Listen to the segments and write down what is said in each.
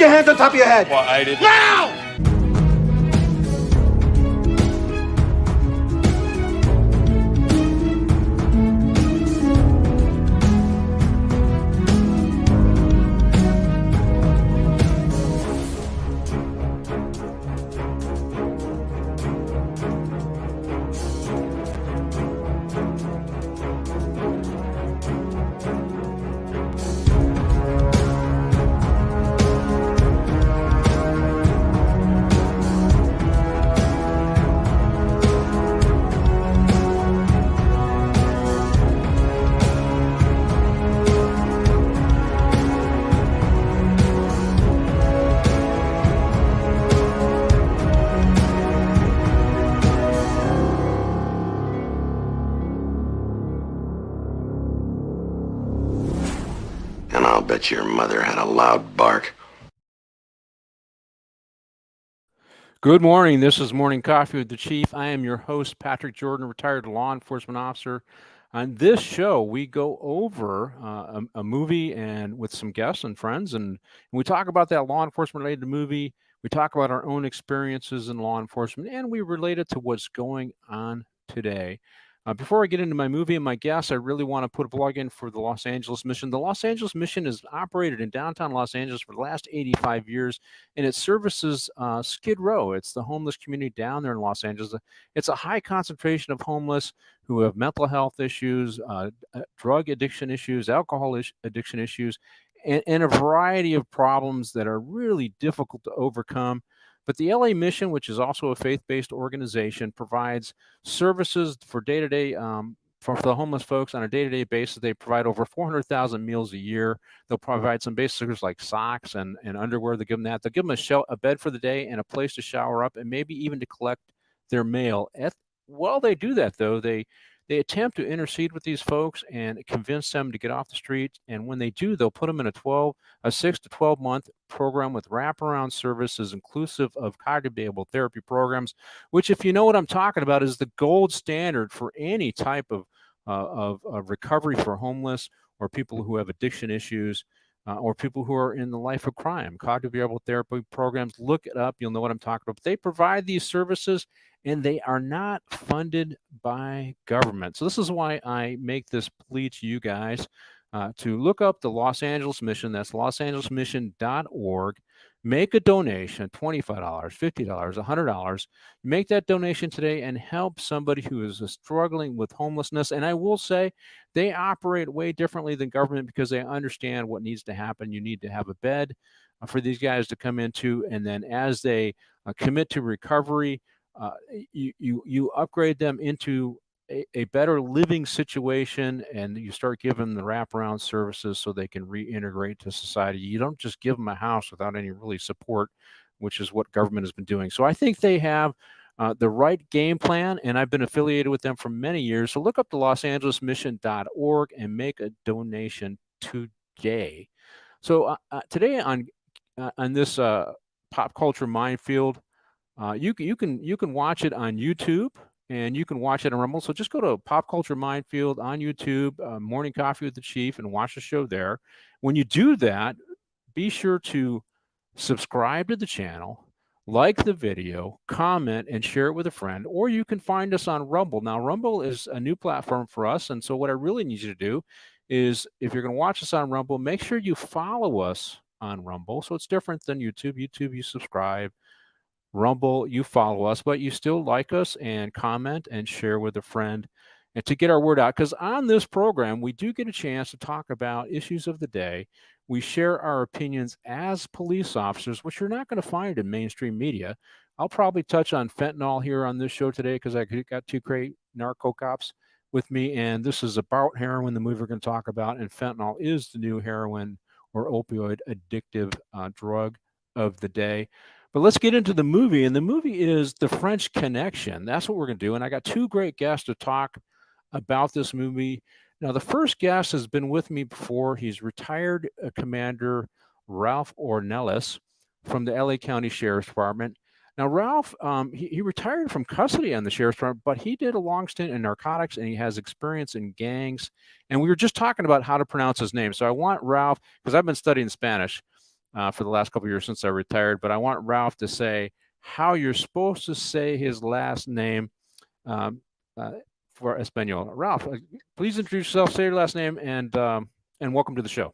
your hands on top of your head. Well, I didn't. Now! And I'll bet your mother had a loud bark. Good morning. This is Morning Coffee with the Chief. I am your host, Patrick Jordan, retired law enforcement officer. On this show, we go over a movie and with some guests and friends, and we talk about that law enforcement related movie. We talk about our own experiences in law enforcement, and we relate it to what's going on today. Before I get into my movie and my guests, I really want to put a plug in for the Los Angeles Mission. The Los Angeles Mission has operated in downtown Los Angeles for the last 85 years, and it services Skid Row. It's the homeless community down there in Los Angeles. It's a high concentration of homeless who have mental health issues, drug addiction issues, alcohol addiction issues, and a variety of problems that are really difficult to overcome. But the LA Mission, which is also a faith-based organization, provides services for day-to-day for the homeless folks on a day-to-day basis. They provide over 400,000 meals a year. They'll provide some basic services like socks and underwear. They give them that. They'll give them a bed for the day and a place to shower up, and maybe even to collect their mail. While they do that, though, they attempt to intercede with these folks and convince them to get off the street. And when they do, they'll put them in a 6 to 12 month program with wraparound services, inclusive of cognitive behavioral therapy programs, which, if you know what I'm talking about, is the gold standard for any type of recovery for homeless or people who have addiction issues. Or people who are in the life of crime. Cognitive behavioral therapy programs, look it up. You'll know what I'm talking about. But they provide these services, and they are not funded by government. So this is why I make this plea to you guys to look up the Los Angeles Mission. That's losangelesmission.org. Make a donation, $25, $50, $100. Make that donation today and help somebody who is struggling with homelessness. And I will say they operate way differently than government because they understand what needs to happen. You need to have a bed for these guys to come into. And then as they commit to recovery, you upgrade them into a better living situation, and you start giving them the wraparound services so they can reintegrate to society. You don't just give them a house without any really support, which is what government has been doing. So I think they have the right game plan, and I've been affiliated with them for many years. So look up the losangelesmission.org and make a donation today. So today on this Pop Culture Minefield, you can watch it on YouTube. And you can watch it on Rumble. So just go to Pop Culture Minefield on YouTube, Morning Coffee with the Chief, and watch the show there. When you do that, be sure to subscribe to the channel, like the video, comment, and share it with a friend. Or you can find us on Rumble. Now, Rumble is a new platform for us. And so what I really need you to do is, if you're going to watch us on Rumble, make sure you follow us on Rumble. So it's different than YouTube. YouTube, you subscribe. Rumble, you follow us, but you still like us and comment and share with a friend, and to get our word out. Because on this program, we do get a chance to talk about issues of the day. We share our opinions as police officers, which you're not going to find in mainstream media. I'll probably touch on fentanyl here on this show today because I got two great narco cops with me, and this is about heroin, the movie we're going to talk about, and fentanyl is the new heroin or opioid addictive drug of the day. But let's get into the movie, and the movie is The French Connection. That's what we're going to do, and I got two great guests to talk about this movie. Now, the first guest has been with me before. He's retired Commander Ralph Ornelas from the LA County Sheriff's Department. Now, Ralph, he retired from custody on the Sheriff's Department, but he did a long stint in narcotics, and he has experience in gangs. And we were just talking about how to pronounce his name. So I want Ralph, because I've been studying Spanish, for the last couple of years since I retired. But I want Ralph to say how you're supposed to say his last name um, for Espanol. Ralph, please introduce yourself, say your last name, and welcome to the show.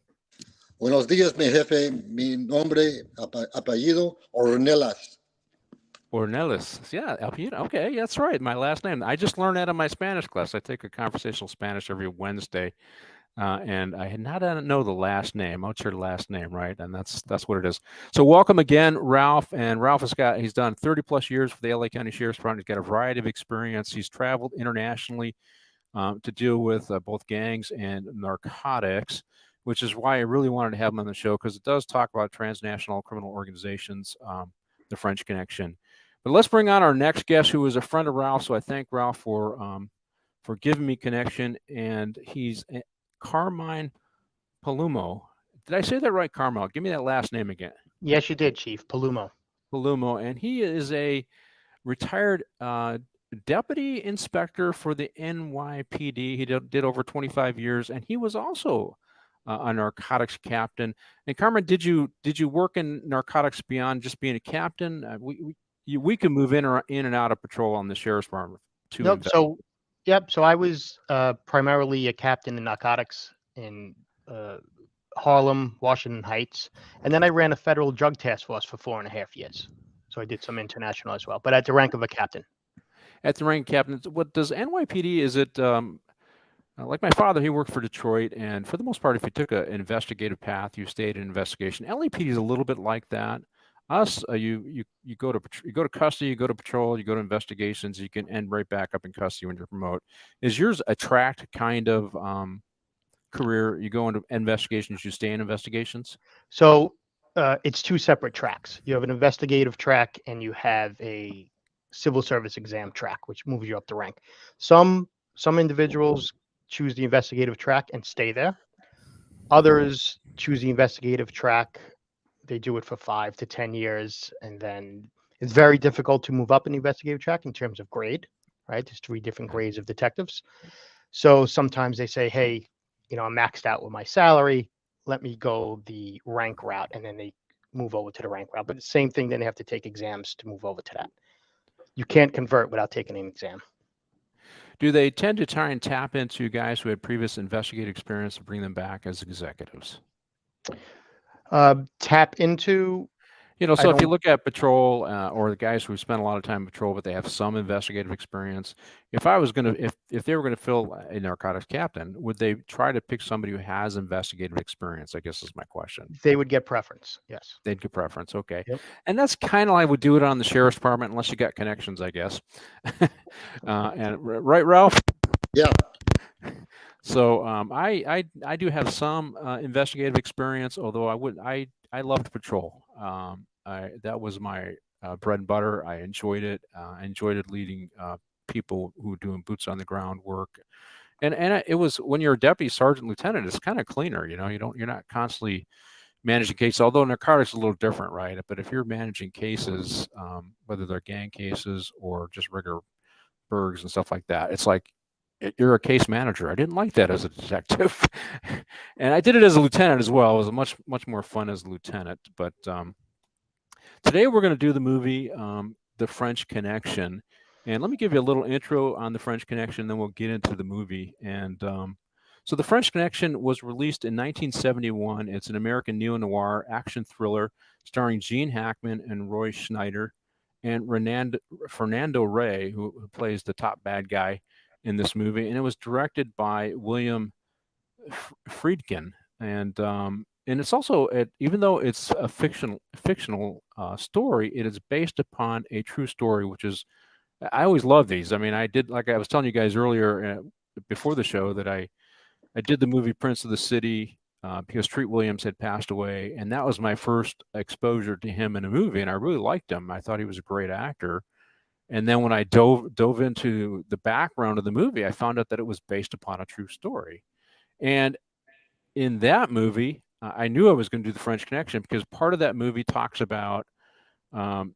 Buenos días, mi jefe. Mi nombre, apellido, Ornelas. Ornelas. Yeah, okay, that's right. My last name. I just learned that in my Spanish class. I take a conversational Spanish every Wednesday, and I didn't know the last name. What's your last name, right? And that's what it is. So welcome again, Ralph. And Ralph he's done 30 plus years for the LA County Sheriff's Department. He's got a variety of experience. He's traveled internationally to deal with both gangs and narcotics, which is why I really wanted to have him on the show, because it does talk about transnational criminal organizations, the French Connection. But let's bring on our next guest, who is a friend of Ralph. So I thank Ralph for giving me connection. And he's Carmine Palummo. Did I say that right, Carmine? Give me that last name again. Yes, you did, Chief. Palummo. Palummo. And he is a retired deputy inspector for the NYPD. He did over 25 years, and he was also a narcotics captain. And Carmen, did you work in narcotics beyond just being a captain? We can move in and out of patrol on the sheriff's department too. Nope. So I was primarily a captain in narcotics in Harlem, Washington Heights, and then I ran a federal drug task force for 4.5 years. So I did some international as well, but at the rank of a captain. At the rank of captain, what does NYPD? Is it like my father? He worked for Detroit, and for the most part, if you took an investigative path, you stayed in investigation. LAPD is a little bit like that. Us, you go to custody, you go to patrol, you go to investigations. You can end right back up in custody when you're promoted. Is yours a tracked kind of career? You go into investigations, you stay in investigations. So it's two separate tracks. You have an investigative track, and you have a civil service exam track, which moves you up the rank. Some individuals choose the investigative track and stay there. Others choose the investigative track. They do it for 5 to 10 years, and then it's very difficult to move up an investigative track in terms of grade, right? There's 3 different grades of detectives. So sometimes they say, hey, I'm maxed out with my salary. Let me go the rank route, and then they move over to the rank route. But the same thing, then they have to take exams to move over to that. You can't convert without taking an exam. Do they tend to try and tap into guys who had previous investigative experience to bring them back as executives? Tap into, so if you look at patrol or the guys who spent a lot of time in patrol, but they have some investigative experience, if they were going to fill a narcotics captain, would they try to pick somebody who has investigative experience? I guess is my question. They would get preference. Yes. They'd get preference. Okay. Yep. And that's kind of like I would do it on the sheriff's department, unless you got connections, I guess. And right, Ralph? Yeah. So I do have some investigative experience, although I loved patrol. That was my bread and butter. I enjoyed it. I enjoyed it leading people who were doing boots on the ground work. And it was, when you're a deputy sergeant lieutenant, it's kind of cleaner. You're not constantly managing cases, although narcotics is a little different, right? But if you're managing cases, whether they're gang cases or just regular burgs and stuff like that, it's like you're a case manager. I didn't like that as a detective. And I did it as a lieutenant as well. It was much more fun as a lieutenant. But today we're going to do the movie, The French Connection. And let me give you a little intro on The French Connection, then we'll get into the movie. And so The French Connection was released in 1971. It's an American neo-noir action thriller starring Gene Hackman and Roy Schneider and Fernando Rey, who plays the top bad guy in this movie. And it was directed by William Friedkin. And it's also, even though it's a fictional story, it is based upon a true story, which is, I always love these. I mean, like I was telling you guys earlier before the show, that I did the movie Prince of the City because Treat Williams had passed away, and that was my first exposure to him in a movie, and I really liked him. I thought he was a great actor. And then when I dove into the background of the movie, I found out that it was based upon a true story. And in that movie, I knew I was going to do The French Connection because part of that movie talks about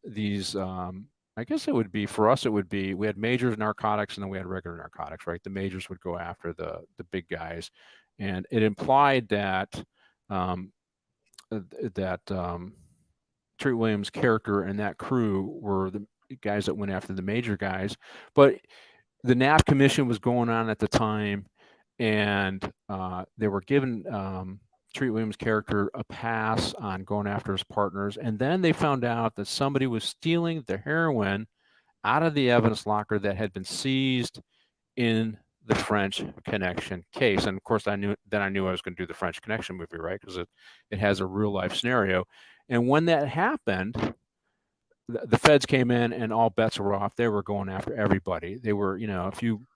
these, I guess it would be, for us, we had majors narcotics and then we had regular narcotics, right? The majors would go after the big guys. And it implied that that Treat Williams' character and that crew were the guys that went after the major guys. But the NAP commission was going on at the time, and they were giving Treat Williams' character a pass on going after his partners. And then they found out that somebody was stealing the heroin out of the evidence locker that had been seized in the French Connection case. And of course, I knew I was going to do the French Connection movie, right? Because it has a real life scenario. And when that happened, the feds came in and all bets were off. They were going after everybody. They were, if you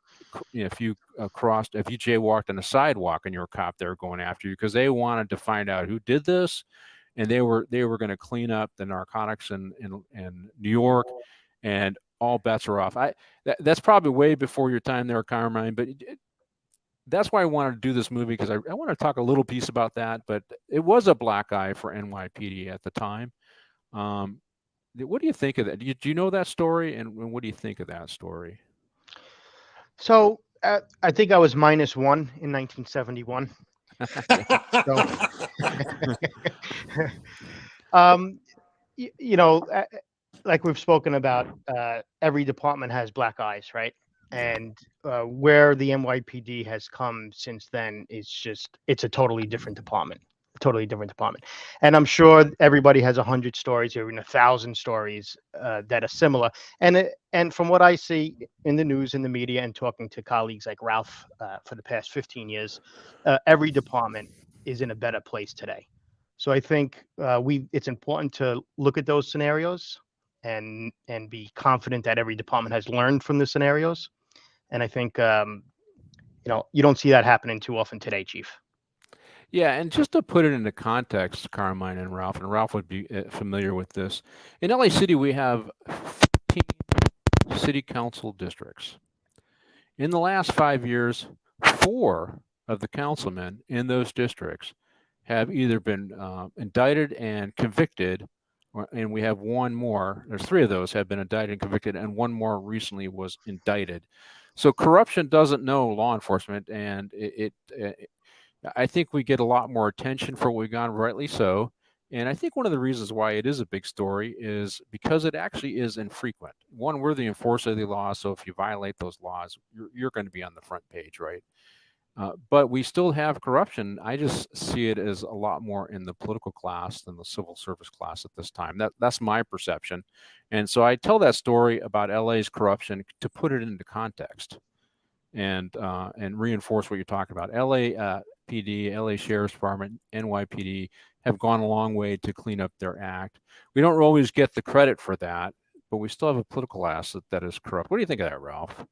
jaywalked on a sidewalk and you're a cop, they were going after you because they wanted to find out who did this, and they were going to clean up the narcotics in New York, and all bets are off. That's probably way before your time there, Carmine, but that's why I wanted to do this movie, because I want to talk a little piece about that. But it was a black eye for NYPD at the time. What do you think of that? Do you know that story, and what do you think of that story? So I think I was -1 in 1971. Like we've spoken about, every department has black eyes, right? And where the NYPD has come since then is it's a totally different department. And I'm sure everybody has 100 stories or even 1,000 stories that are similar. And from what I see in the news, in the media, and talking to colleagues like Ralph for the past 15 years, every department is in a better place today. So I think it's important to look at those scenarios and be confident that every department has learned from the scenarios. And I think you don't see that happening too often today, Chief. Yeah, and just to put it into context, Carmine and Ralph would be familiar with this. In LA City, we have 15 city council districts. In the last 5 years, 4 of the councilmen in those districts have either been indicted and convicted, and we have one more. There's 3 of those have been indicted and convicted, and one more recently was indicted. So corruption doesn't know law enforcement, and I think we get a lot more attention for what we've gone, rightly so. And I think one of the reasons why it is a big story is because it actually is infrequent. One, we're the enforcer of the law, so if you violate those laws, you're going to be on the front page, right? But we still have corruption. I just see it as a lot more in the political class than the civil service class at this time. That's my perception. And so I tell that story about LA's corruption to put it into context and reinforce what you're talking about. LA PD, LA Sheriff's Department, NYPD have gone a long way to clean up their act. We don't always get the credit for that, but we still have a political asset that is corrupt. What do you think of that, Ralph?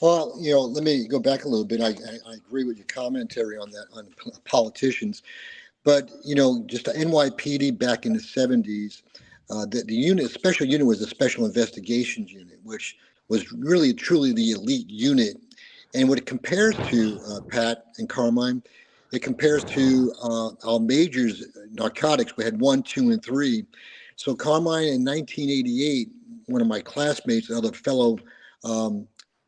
Well, let me go back a little bit. I agree with your commentary on that, on politicians. But, just the NYPD back in the 70s, the unit, special unit, was the Special Investigations Unit, which was really, truly the elite unit. And what it compares to, Pat and Carmine, it compares to our majors, narcotics. We had 1, 2, and 3. So Carmine, in 1988, one of my classmates, other fellow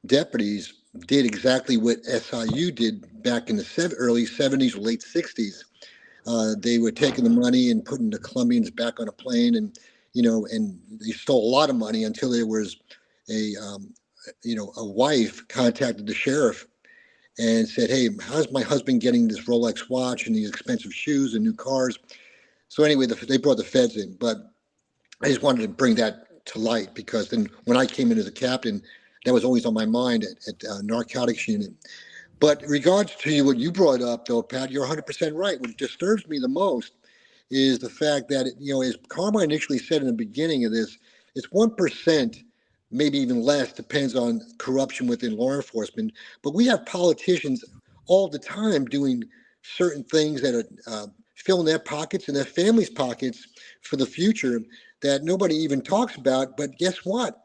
deputies, did exactly what SIU did back in the early 70s or late 60s. They were taking the money and putting the Colombians back on a plane, and they stole a lot of money until there was a wife contacted the sheriff and said, "Hey, how's my husband getting this Rolex watch and these expensive shoes and new cars?" So anyway, they brought the feds in. But I just wanted to bring that to light, because then when I came in as a captain, that was always on my mind at narcotics unit. But in regards to what you brought up, though, Pat, you're 100% right. What disturbs me the most is the fact that, as Carmine initially said in the beginning of this, it's 1%, maybe even less, depends on corruption within law enforcement. But we have politicians all the time doing certain things that are filling their pockets and their families' pockets for the future that nobody even talks about. But guess what?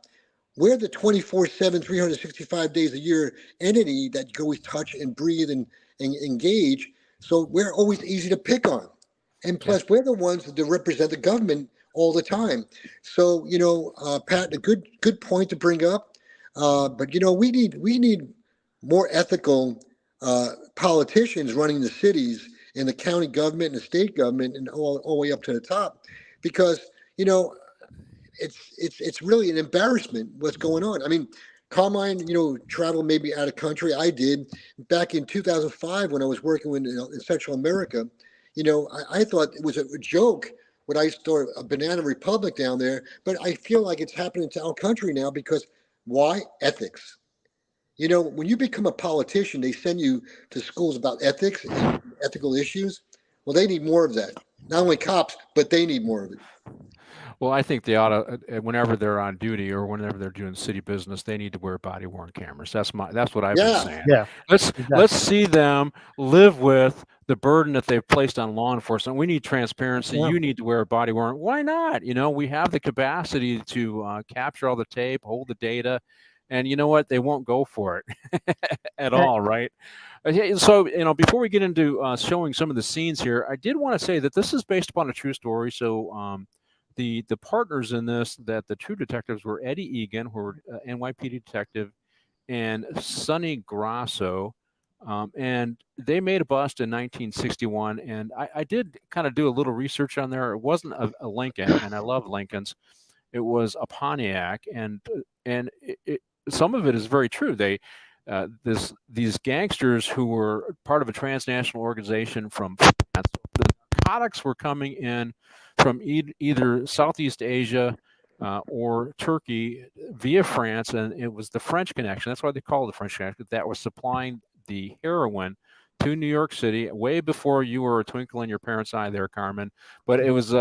We're the 24/7, 365 days a year entity that you can always touch and breathe and engage. So we're always easy to pick on. And plus, we're the ones that represent the government all the time. So, Pat, a good point to bring up. But, we need more ethical politicians running the cities and the county government and the state government and all the way up to the top, because, you know, it's really an embarrassment what's going on. I mean, Carmine, you know, traveled maybe out of country. I did back in 2005 when I was working with, in Central America. You know, I thought it was a joke when I started a banana republic down there, but I feel like it's happening to our country now because why? Ethics. You know, when you become a politician, they send you to schools about ethics and ethical issues. Well, they need more of that. Not only cops, but they need more of it. Well, I think they ought to, whenever they're on duty or whenever they're doing city business, they need to wear body-worn cameras. That's what I've been Yeah. saying. Yeah. Let's Exactly. see them live with the burden that they've placed on law enforcement. We need transparency. Yeah. You need to wear a body-worn. Why not? You know, we have the capacity to capture all the tape, hold the data, and you know what? They won't go for it at all, right? So, you know, before we get into showing some of the scenes here, I did want to say that this is based upon a true story. So, the partners in this, that the true detectives were Eddie Egan, who were NYPD detective, and Sonny Grasso, and they made a bust in 1961. And I did kind of do a little research on there. It wasn't a Lincoln, and I love Lincolns. It was a Pontiac, and some of it is very true. These gangsters who were part of a transnational organization from France, the narcotics were coming in from either Southeast Asia or Turkey via France, and it was the French connection. That's why they call it the French connection. That was supplying the heroin to New York City way before you were a twinkle in your parents' eye, there, Carmen. But it was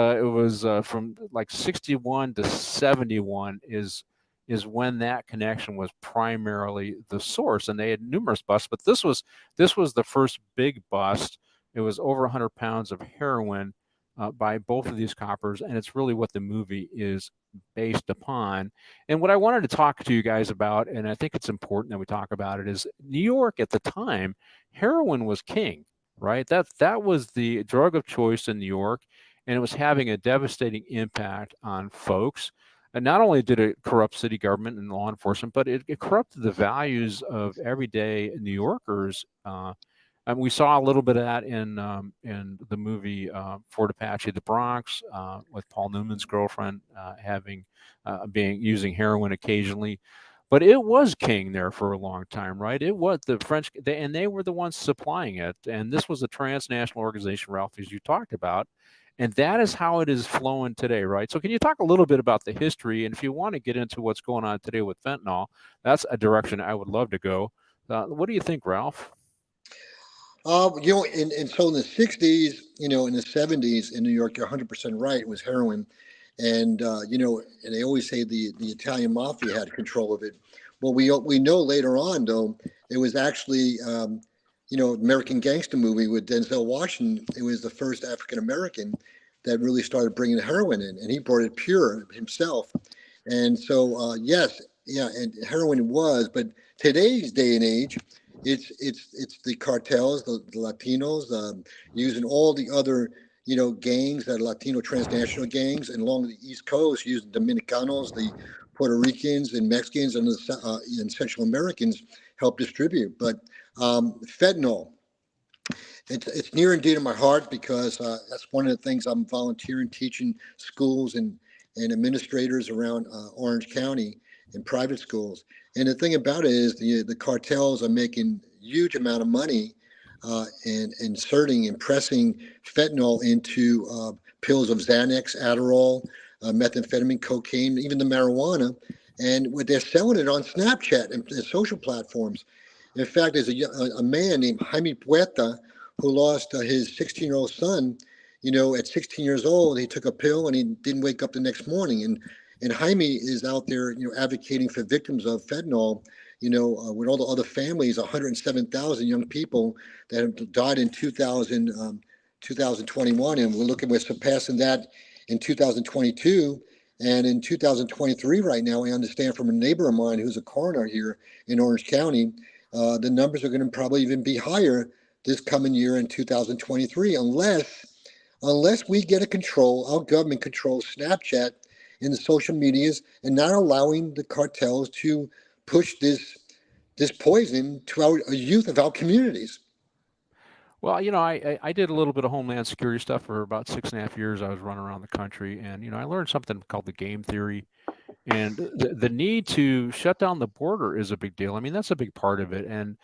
from like 61 to 71 is when that connection was primarily the source, and they had numerous busts. But this was the first big bust. It was over 100 pounds of heroin by both of these coppers, and it's really what the movie is based upon. And what I wanted to talk to you guys about, and I think it's important that we talk about it, is New York at the time, heroin was king, right? That was the drug of choice in New York, and it was having a devastating impact on folks. And not only did it corrupt city government and law enforcement, but it corrupted the values of everyday New Yorkers. And we saw a little bit of that in the movie Fort Apache, The Bronx, with Paul Newman's girlfriend using heroin occasionally. But it was king there for a long time, right? It was the French, and they were the ones supplying it. And this was a transnational organization, Ralph, as you talked about. And that is how it is flowing today, right? So can you talk a little bit about the history? And if you want to get into what's going on today with fentanyl, that's a direction I would love to go. What do you think, Ralph? You know, and so in the 60s, you know, in the 70s in New York, you're 100% right, it was heroin. And, you know, and they always say the Italian mafia had control of it. Well, we know later on, though, it was actually, you know, American Gangster movie with Denzel Washington. It was the first African-American that really started bringing heroin in, and he brought it pure himself. And so, yes, yeah, and heroin was, but today's day and age, it's the cartels, the Latinos, using all the other, you know, gangs, that Latino transnational gangs, and along the East Coast, using Dominicanos, the Puerto Ricans and Mexicans and Central Americans help distribute. But fentanyl, it's near and dear to my heart because that's one of the things I'm volunteering, teaching schools and administrators around Orange County in private schools. And the thing about it is the cartels are making huge amount of money and inserting and pressing fentanyl into pills of Xanax, Adderall, methamphetamine, cocaine, even the marijuana. And they're selling it on Snapchat and social platforms. In fact, there's a man named Jaime Puerta who lost his 16-year-old son. You know, at 16 years old, he took a pill and he didn't wake up the next morning. And Jaime is out there, you know, advocating for victims of fentanyl, you know, with all the other families, 107,000 young people that have died in 2021. And we're surpassing that in 2022. And in 2023 right now, I understand from a neighbor of mine who's a coroner here in Orange County, the numbers are going to probably even be higher this coming year in 2023, unless we get our government controls Snapchat in the social medias and not allowing the cartels to push this poison to our youth of our communities. Well, I did a little bit of Homeland Security stuff for about 6.5 years. I was running around the country, and I learned something called the game theory. And the need to shut down the border is a big deal. I mean, that's a big part of it. And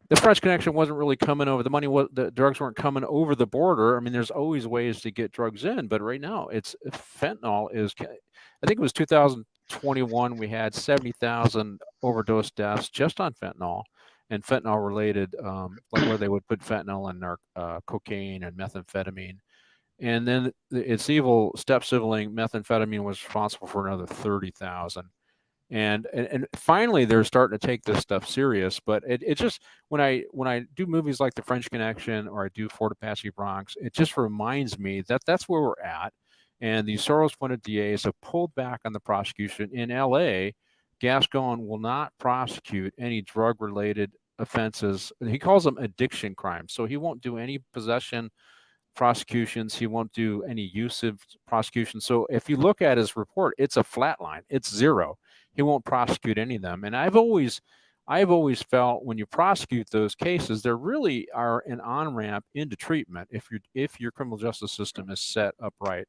the French Connection wasn't really coming over. The drugs weren't coming over the border. I mean, there's always ways to get drugs in, but right now it's fentanyl is. I think it was 2021. We had 70,000 overdose deaths just on fentanyl and fentanyl related, like where they would put fentanyl in cocaine and methamphetamine. And then its evil step sibling, methamphetamine, was responsible for another 30,000. And finally they're starting to take this stuff serious. But it just when I do movies like The French Connection or I do Fort Apache Bronx, it just reminds me that that's where we're at. And the Soros-funded DAs have pulled back on the prosecution. In LA, Gascon will not prosecute any drug-related offenses. He calls them addiction crimes. So he won't do any possession prosecutions. He won't do any use of prosecutions. So if you look at his report, it's a flat line. It's zero. He won't prosecute any of them. And I've always felt when you prosecute those cases, there really are an on-ramp into treatment if your criminal justice system is set up right.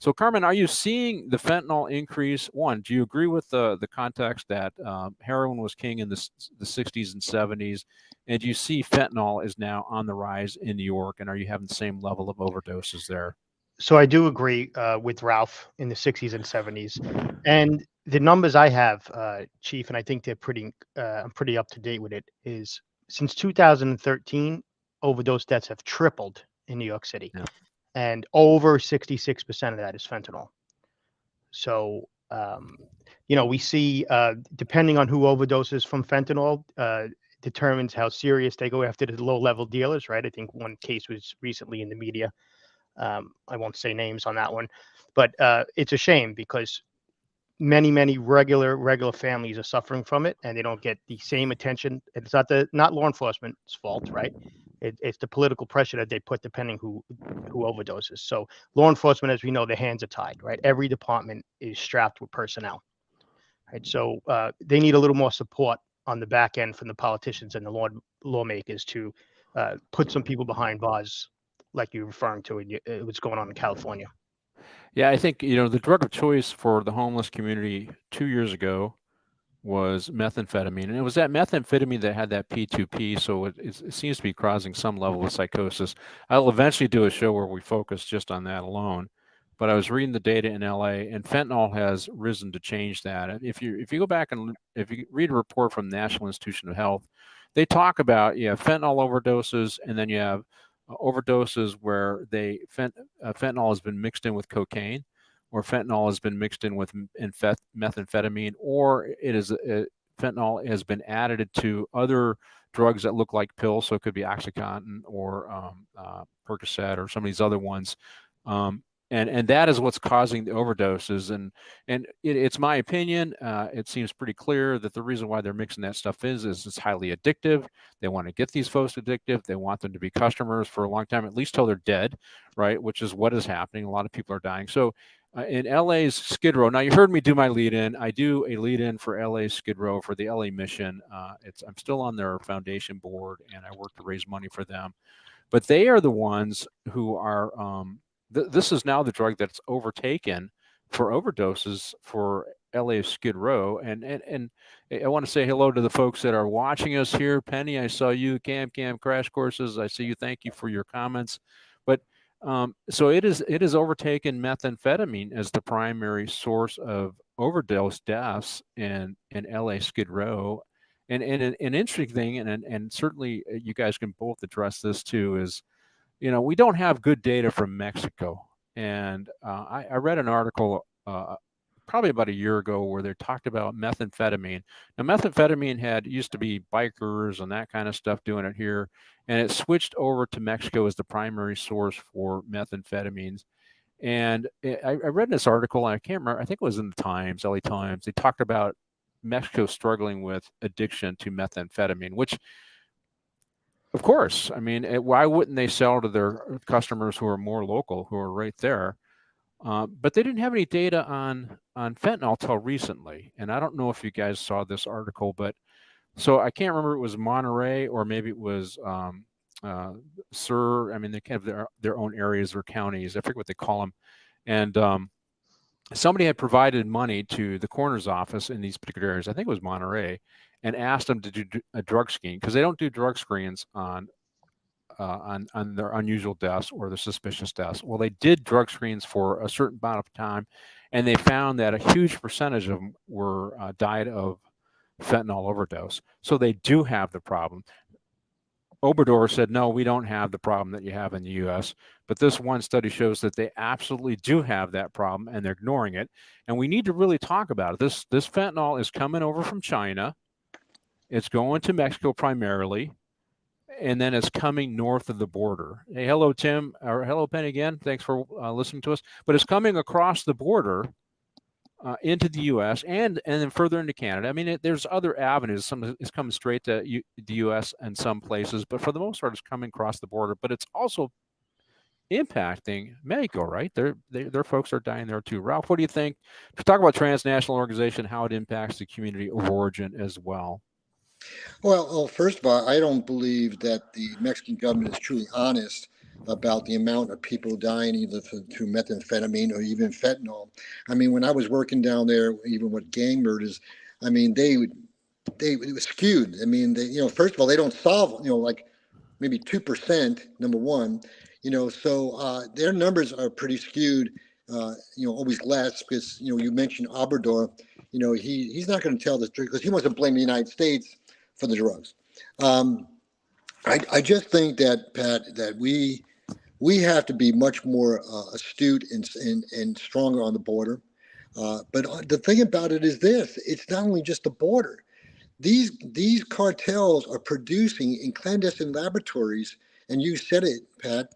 So, Carmen, are you seeing the fentanyl increase? One, do you agree with the context that heroin was king in the 60s and 70s? And do you see fentanyl is now on the rise in New York? And are you having the same level of overdoses there? So I do agree with Ralph in the 60s and 70s. And the numbers I have, Chief, and I think they're I'm pretty up to date with it, is since 2013, overdose deaths have tripled in New York City. Yeah. And over 66% of that is fentanyl. So, we see, depending on who overdoses from fentanyl, determines how serious they go after the low-level dealers, right? I think one case was recently in the media. I won't say names on that one, but it's a shame because many regular families are suffering from it, and they don't get the same attention. It's not law enforcement's fault, right? It's the political pressure that they put depending who overdoses. So law enforcement, as we know, their hands are tied, right? Every department is strapped with personnel, right? So they need a little more support on the back end from the politicians and the lawmakers to put some people behind bars, like you're referring to what's going on in California. Yeah, I think, the drug of choice for the homeless community 2 years ago was methamphetamine. And it was that methamphetamine that had that P2P. So it seems to be causing some level of psychosis. I'll eventually do a show where we focus just on that alone. But I was reading the data in LA, and fentanyl has risen to change that. And if you go back and if you read a report from the National Institute of Health, they talk about fentanyl overdoses, and then you have overdoses where fentanyl has been mixed in with cocaine, or fentanyl has been mixed in with methamphetamine, or fentanyl has been added to other drugs that look like pills. So it could be OxyContin or Percocet or some of these other ones. And that is what's causing the overdoses. And it's my opinion. It seems pretty clear that the reason why they're mixing that stuff is it's highly addictive. They want to get these folks addictive. They want them to be customers for a long time, at least till they're dead, right? Which is what is happening. A lot of people are dying. So in LA's Skid Row, now you heard me do my lead-in. I do a lead-in for LA's Skid Row for the LA Mission. I'm still on their foundation board, and I work to raise money for them. But they are the ones who are this is now the drug that's overtaken for overdoses for LA Skid Row. And I want to say hello to the folks that are watching us here. Penny, I saw you. Cam Crash Courses, I see you. Thank you for your comments. But so it is overtaken methamphetamine as the primary source of overdose deaths in LA Skid Row. And an interesting thing, and certainly you guys can both address this too, is we don't have good data from Mexico. And I read an article probably about a year ago where they talked about methamphetamine. Now, methamphetamine used to be bikers and that kind of stuff doing it here, and it switched over to Mexico as the primary source for methamphetamines. And I read this article, and I can't remember, I think it was in the Times, LA Times. They talked about Mexico struggling with addiction to methamphetamine, which, of course, I mean, why wouldn't they sell to their customers who are more local, who are right there? But they didn't have any data on fentanyl till recently. And I don't know if you guys saw this article, but so I can't remember if it was Monterey or maybe it was SIR. I mean, they have their own areas or counties. I forget what they call them. And somebody had provided money to the coroner's office in these particular areas. I think it was Monterey, and asked them to do a drug screen, because they don't do drug screens on their unusual deaths or the suspicious deaths. Well, they did drug screens for a certain amount of time, and they found that a huge percentage of them were died of fentanyl overdose. So they do have the problem. Obrador said, no, we don't have the problem that you have in the U.S., but this one study shows that they absolutely do have that problem, and they're ignoring it. And we need to really talk about it. This fentanyl is coming over from China. It's going to Mexico primarily, and then it's coming north of the border. Hey, hello, Tim, or hello, Penny again. Thanks for listening to us. But it's coming across the border into the U.S. and then further into Canada. I mean, there's other avenues. Some is coming straight to the U.S. in some places, but for the most part, it's coming across the border. But it's also impacting Mexico, right? Their folks are dying there too. Ralph, what do you think? To talk about transnational organization, how it impacts the community of origin as well. Well, first of all, I don't believe that the Mexican government is truly honest about the amount of people dying either through methamphetamine or even fentanyl. I mean, when I was working down there, even with gang murders, I mean, it was skewed. I mean, first of all, they don't solve, like maybe 2%, number one, so their numbers are pretty skewed, always less because, you mentioned Obrador, he's not going to tell the truth because he wants to blame the United States for the drugs. I just think that, Pat, that we have to be much more astute and stronger on the border. But the thing about it is this: it's not only just the border. These cartels are producing in clandestine laboratories, and you said it, Pat.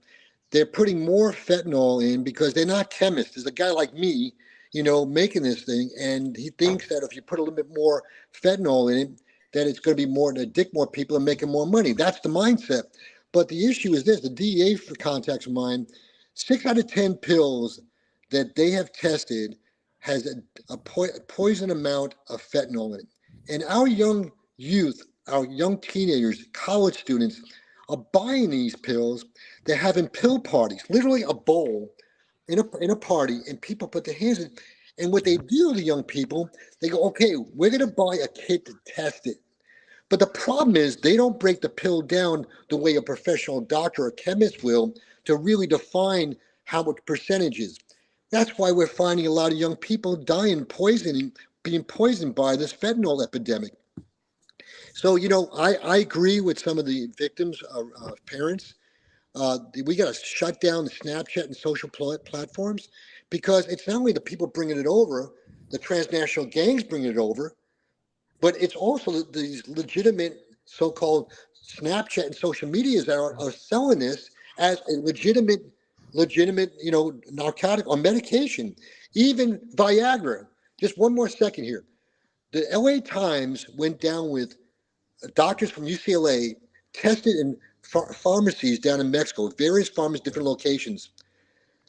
They're putting more fentanyl in because they're not chemists. There's a guy like me, making this thing, and he thinks that if you put a little bit more fentanyl in it, that it's going to be more to addict more people and making more money. That's the mindset. But the issue is this: the DEA, for contacts of mine, 6 out of 10 pills that they have tested has a poison amount of fentanyl in it. And our young youth, our young teenagers, college students are buying these pills. They're having pill parties, literally a bowl in a party, and people put their hands in. And what they do, the young people, they go, okay, we're going to buy a kit to test it. But the problem is they don't break the pill down the way a professional doctor or chemist will to really define how much percentage is. That's why we're finding a lot of young people dying, being poisoned by this fentanyl epidemic. So, I agree with some of the victims' parents. We got to shut down the Snapchat and social platforms because it's not only the people bringing it over, the transnational gangs bringing it over, but it's also these legitimate so-called Snapchat and social medias that are selling this as a legitimate, narcotic or medication, even Viagra. Just one more second here. The LA Times went down with doctors from UCLA, tested in pharmacies down in Mexico, various pharmacies, different locations.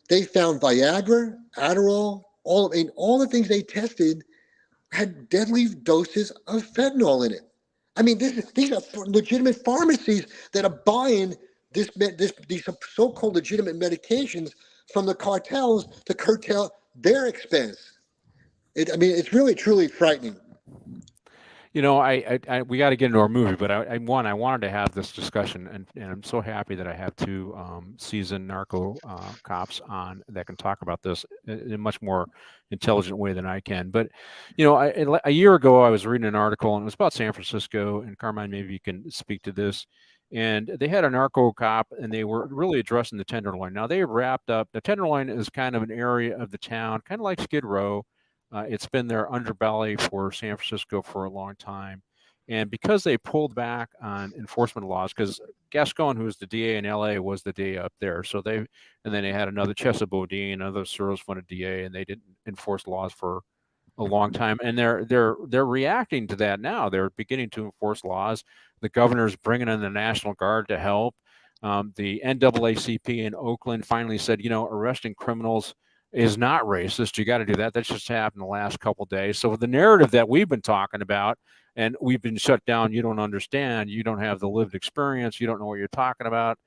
They found Viagra, Adderall, all the things they tested had deadly doses of fentanyl in it. I mean, these are legitimate pharmacies that are buying these so-called legitimate medications from the cartels to curtail their expense. It's really, truly frightening. We got to get into our movie, but I wanted to have this discussion, and I'm so happy that I have two seasoned narco cops on that can talk about this in a much more intelligent way than I can. But, a year ago, I was reading an article, and it was about San Francisco, and Carmine, maybe you can speak to this. And they had a narco cop, and they were really addressing the Tenderloin. Now, they wrapped up. The Tenderloin is kind of an area of the town, kind of like Skid Row. It's been their underbelly for San Francisco for a long time. And because they pulled back on enforcement laws, because Gascon, who was the DA in LA, was the DA up there. So and then they had another Chesa Bodine, another Soros-funded DA, and they didn't enforce laws for a long time. And they're reacting to that now. They're beginning to enforce laws. The governor's bringing in the National Guard to help. The NAACP in Oakland finally said, arresting criminals is not racist. You got to do that. That's just happened the last couple of days. So the narrative that we've been talking about and we've been shut down. You don't understand. You don't have the lived experience. You don't know what you're talking about.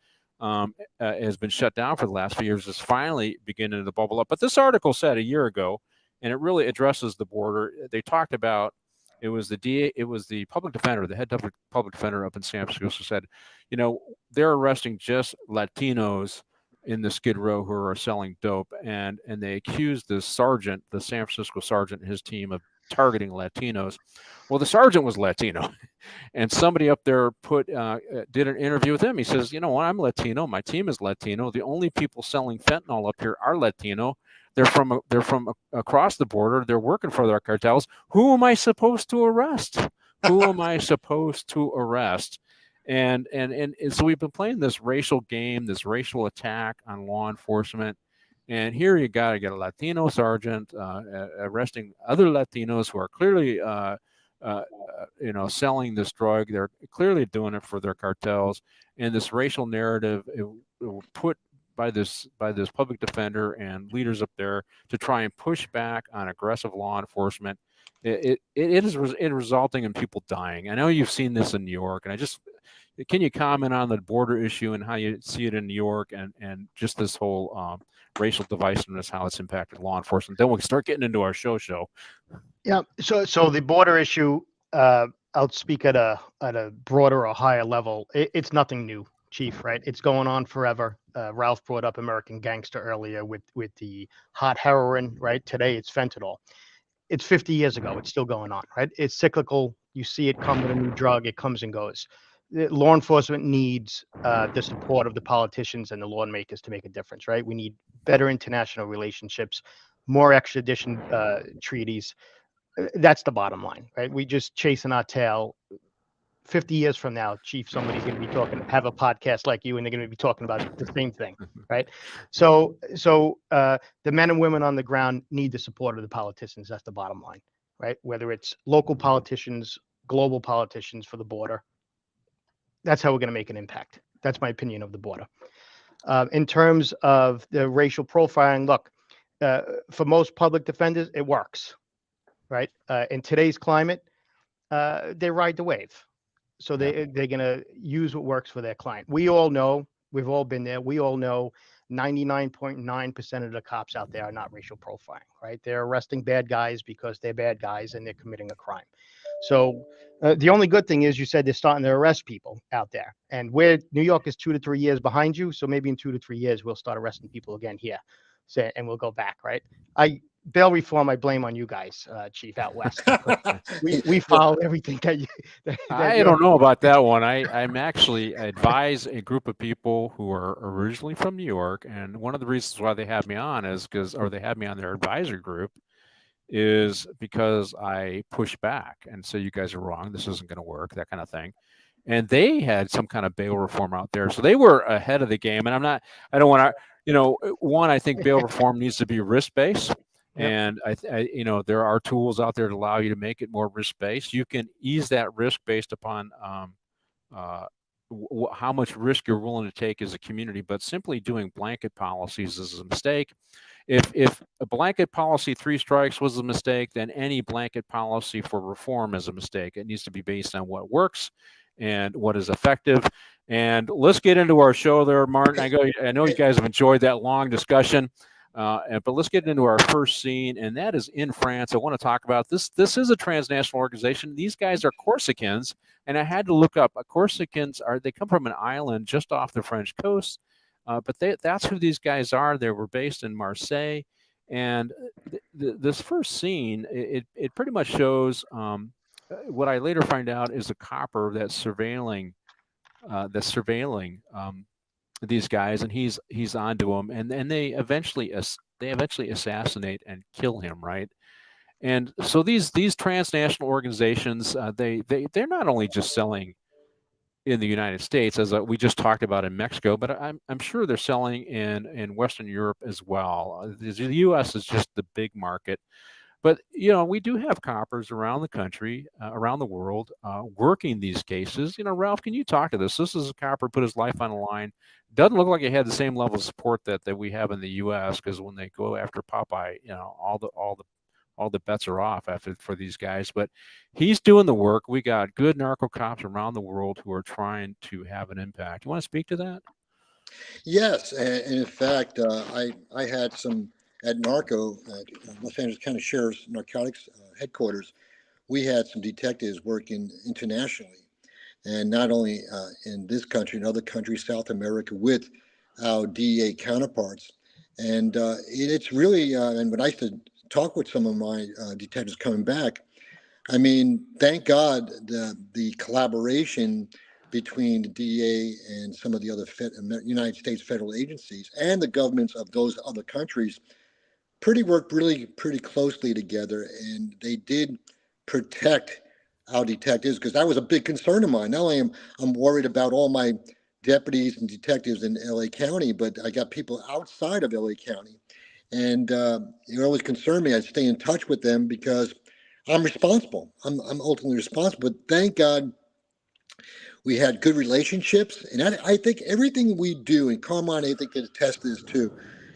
Has been shut down for the last few years. Is finally beginning to bubble up. But this article said a year ago, and it really addresses the border. They talked about it was the DA, it was the public defender, the head public defender up in San Francisco said, they're arresting just Latinos in the Skid Row who are selling dope, and they accused the sergeant, the San Francisco sergeant, and his team of targeting Latinos. Well, the sergeant was Latino, and somebody up there did an interview with him. He says, I'm Latino. My team is Latino. The only people selling fentanyl up here are Latino. They're from across the border. They're working for their cartels. Who am I supposed to arrest? Who am I supposed to arrest? And so we've been playing this racial game, this racial attack on law enforcement. And here you got to get a Latino sergeant arresting other Latinos who are clearly, selling this drug. They're clearly doing it for their cartels. And this racial narrative put by this public defender and leaders up there to try and push back on aggressive law enforcement. It is resulting in people dying. I know you've seen this in New York, and can you comment on the border issue and how you see it in New York and just this whole racial divisiveness, how it's impacted law enforcement? Then we'll start getting into our show. Yeah. So the border issue, I'll speak at a broader or higher level. It's nothing new, Chief, right? It's going on forever. Ralph brought up American Gangster earlier with the hot heroin, right? Today it's fentanyl. It's 50 years ago. It's still going on, right? It's cyclical. You see it come with a new drug. It comes and goes. Law enforcement needs the support of the politicians and the lawmakers to make a difference, right? We need better international relationships, more extradition treaties. That's the bottom line, right? We just chasing our tail. 50 years from now, Chief, somebody's going to be have a podcast like you, and they're going to be talking about the same thing, right? So the men and women on the ground need the support of the politicians. That's the bottom line, right? Whether it's local politicians, global politicians for the border, that's how we're going to make an impact. That's my opinion of the border. In terms of the racial profiling, look, for most public defenders, it works, right? In today's climate, they ride the wave. So they're going to use what works for their client. We all know, we've all been there. We all know 99.9% of the cops out there are not racial profiling, right? They're arresting bad guys because they're bad guys and they're committing a crime. So the only good thing is you said they're starting to arrest people out there. And New York is 2 to 3 years behind you. So maybe in 2 to 3 years, we'll start arresting people again here. And we'll go back, right? Bail reform, I blame on you guys, Chief, out west. we follow everything that you. I don't know about that one. I'm actually advise a group of people who are originally from New York, and one of the reasons why they have me on they have me on their advisory group, is because I push back and say you guys are wrong. This isn't going to work. That kind of thing. And they had some kind of bail reform out there, so they were ahead of the game. And I don't want to. One, I think bail reform needs to be risk-based. And there are tools out there to allow you to make it more risk-based. You can ease that risk based upon how much risk you're willing to take as a community. But simply doing blanket policies is a mistake. If a blanket policy 3 strikes was a mistake, then any blanket policy for reform is a mistake. It needs to be based on what works and what is effective. And let's get into our show there, Martin. I know you guys have enjoyed that long discussion. But let's get into our first scene, and that is in France. I want to talk about this. This is a transnational organization. These guys are Corsicans, and I had to look up. Corsicans they come from an island just off the French coast, but that's who these guys are. They were based in Marseille, and this first scene it pretty much shows what I later find out is a copper that's surveilling these guys, and he's onto them, and they eventually assassinate and kill him, right? And so these transnational organizations, they're not only just selling in the United States, as we just talked about in Mexico, but I'm sure they're selling in Western Europe as well. The U.S. is just the big market. But, we do have coppers around the country, around the world, working these cases. Ralph, can you talk to this? This is a copper put his life on the line. Doesn't look like he had the same level of support that we have in the U.S. because when they go after Popeye, all the all the bets are off for these guys. But he's doing the work. We got good narco cops around the world who are trying to have an impact. You want to speak to that? Yes, and in fact, I had some at Narco, Los Angeles County Sheriff's Narcotics Headquarters. We had some detectives working internationally, and not only in this country, in other countries, South America, with our DEA counterparts. And it's really, and when I used to talk with some of my detectives coming back, I mean, thank God the collaboration between the DEA and some of the other United States federal agencies and the governments of those other countries worked really pretty closely together, and they did protect our detectives, because that was a big concern of mine. Not only am I'm worried about all my deputies and detectives in LA County, but I got people outside of LA County, and it always concerned me. I'd stay in touch with them because I'm responsible. I'm ultimately responsible. But thank God we had good relationships, and I think everything we do, and Carmine, I think, can attest to this too.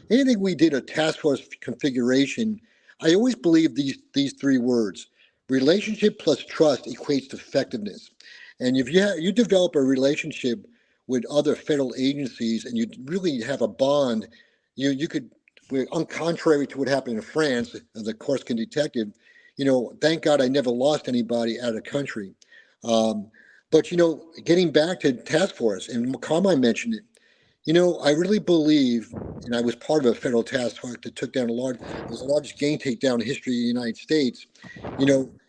Anything we did a task force configuration, I always believe these three words: relationship plus trust equates to effectiveness. And if you develop a relationship with other federal agencies, and you really have a bond, you could, on contrary to what happened in France, as a Corsican detective, thank God I never lost anybody out of the country. But getting back to task force, and Carmine mentioned it. I really believe, and I was part of a federal task force that took down it was the largest gang takedown in history of the United States.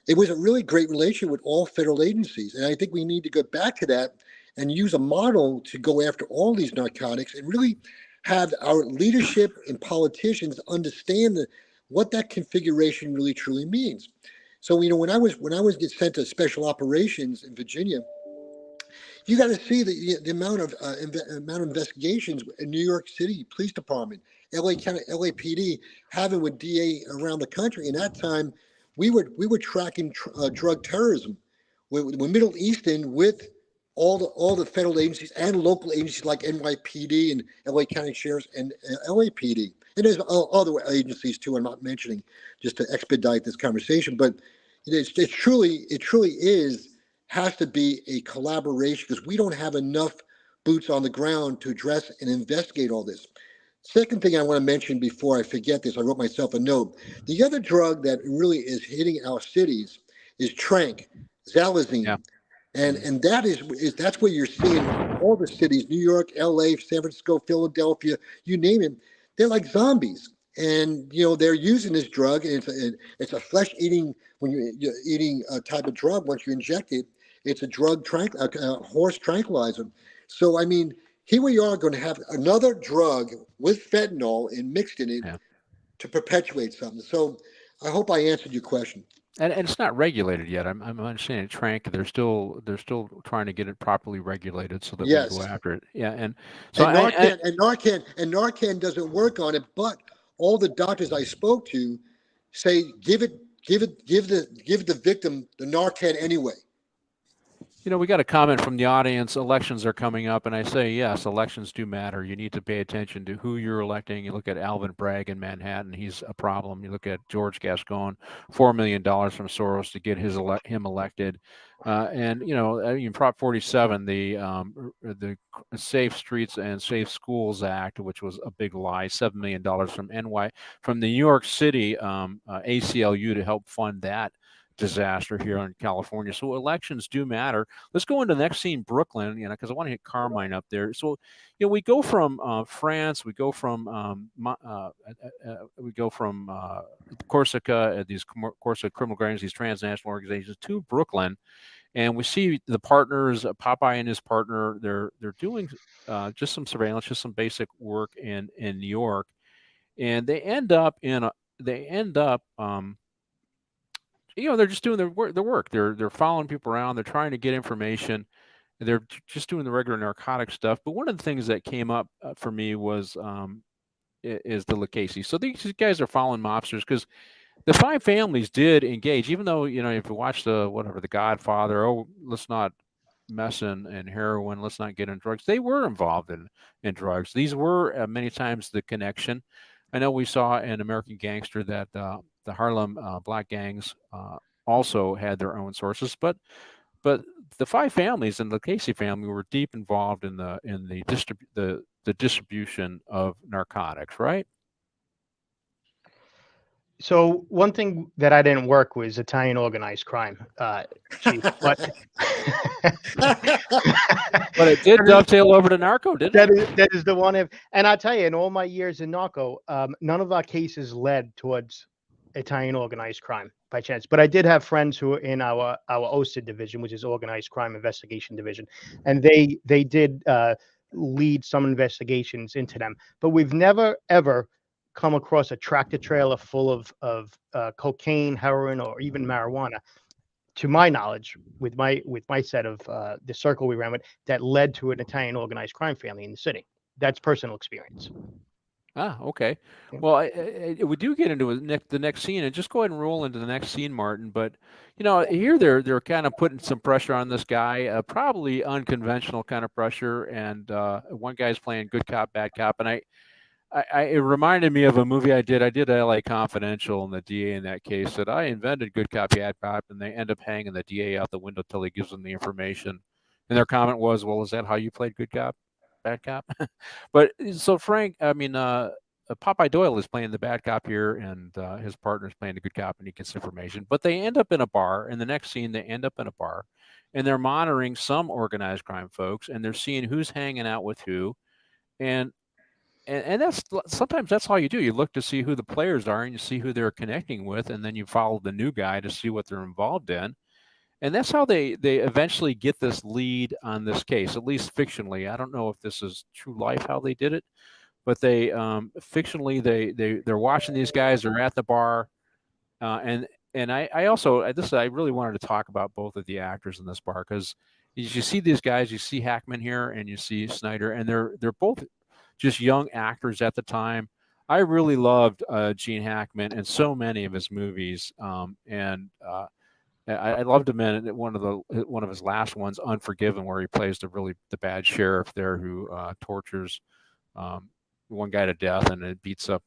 It was a really great relationship with all federal agencies, and I think we need to go back to that and use a model to go after all these narcotics, and really have our leadership and politicians understand what that configuration really truly means. So when I was get sent to special operations in Virginia, you got to see the amount of investigations in New York City Police Department, LA County, LAPD having with DA around the country. In that time, we were tracking drug terrorism with Middle Eastern, with all the federal agencies and local agencies like NYPD and LA County Sheriffs and LAPD. And there's other agencies too. I'm not mentioning, just to expedite this conversation, but it truly has to be a collaboration, because we don't have enough boots on the ground to address and investigate all this. Second thing I want to mention before I forget this, I wrote myself a note. The other drug that really is hitting our cities is tranq, xylazine. Yeah. And that's where you're seeing all the cities: New York, LA, San Francisco, Philadelphia, you name it. They're like zombies. And they're using this drug, and it's a flesh eating, when you're eating a type of drug. Once you inject it, it's a a horse tranquilizer. So I mean, here we are going to have another drug with fentanyl and mixed in it Yeah. to perpetuate something. So I hope I answered your question. And it's not regulated yet. I'm understanding tranq. They're still trying to get it properly regulated so that we can go Yes. after it. Yeah. And so And Narcan doesn't work on it, but all the doctors I spoke to say give the victim the Narcan anyway. we got a comment from the audience. Elections are coming up, and I say yes, elections do matter. You need to pay attention to who you're electing. You look at Alvin Bragg in Manhattan; he's a problem. You look at George Gascon, $4 million from Soros to get him elected, and in Prop 47, the Safe Streets and Safe Schools Act, which was a big lie, $7 million from the New York City ACLU to help fund that disaster here in California. So elections do matter. Let's go into the next scene, Brooklyn, because I want to hit Carmine up there. So, we go from France, we go from Corsica, these Corsica criminal gangs, these transnational organizations, to Brooklyn, and we see the partners, Popeye and his partner. They're doing just some surveillance, just some basic work in New York, and they end up they're just doing their work. They're following people around. They're trying to get information. They're just doing the regular narcotic stuff. But one of the things that came up for me was is the Lucchese. So these guys are following mobsters, because the five families did engage, even though if you watch the Godfather, let's not mess in heroin, let's not get in drugs. They were involved in drugs. These were many times the connection. I know we saw in American Gangster that the Harlem black gangs also had their own sources, but the five families and the Casey family were deep involved in the distribution of narcotics, right? So one thing that I didn't work was Italian organized crime, Chief. But but it did dovetail over to narco, didn't it? That is the one. And I tell you, in all my years in narco, none of our cases led towards Italian organized crime by chance. But I did have friends who were in our OSID division, which is Organized Crime Investigation Division, and they did lead some investigations into them. But we've never ever come across a tractor trailer full of cocaine, heroin, or even marijuana, to my knowledge, with my set of the circle we ran with, that led to an Italian organized crime family in the city. That's personal experience. Ah, okay. Well, we do get into the next scene, and just go ahead and roll into the next scene, Martin. But here they're kind of putting some pressure on this guy, probably unconventional kind of pressure, and one guy's playing good cop, bad cop, and it reminded me of a movie I did. I did LA Confidential, and the DA in that case said, I invented good cop, bad cop, and they end up hanging the DA out the window till he gives them the information. And their comment was, well, is that how you played good cop, bad cop? But so Frank, Popeye Doyle is playing the bad cop here, and his partner's playing the good cop, and he gets information. But they end up in a bar. In the next scene, they end up in a bar, and they're monitoring some organized crime folks, and they're seeing who's hanging out with who. And that's sometimes that's all you do. You look to see who the players are, and you see who they're connecting with, and then you follow the new guy to see what they're involved in. And that's how they eventually get this lead on this case, at least fictionally. I don't know if this is true life how they did it, but they fictionally they're watching these guys. They're at the bar, and I also I really wanted to talk about both of the actors in this bar, because you see these guys, you see Hackman here, and you see Snyder, and they're both just young actors at the time. I really loved Gene Hackman and so many of his movies, and I loved him in one of his last ones, Unforgiven, where he plays the bad sheriff there who tortures one guy to death and it beats up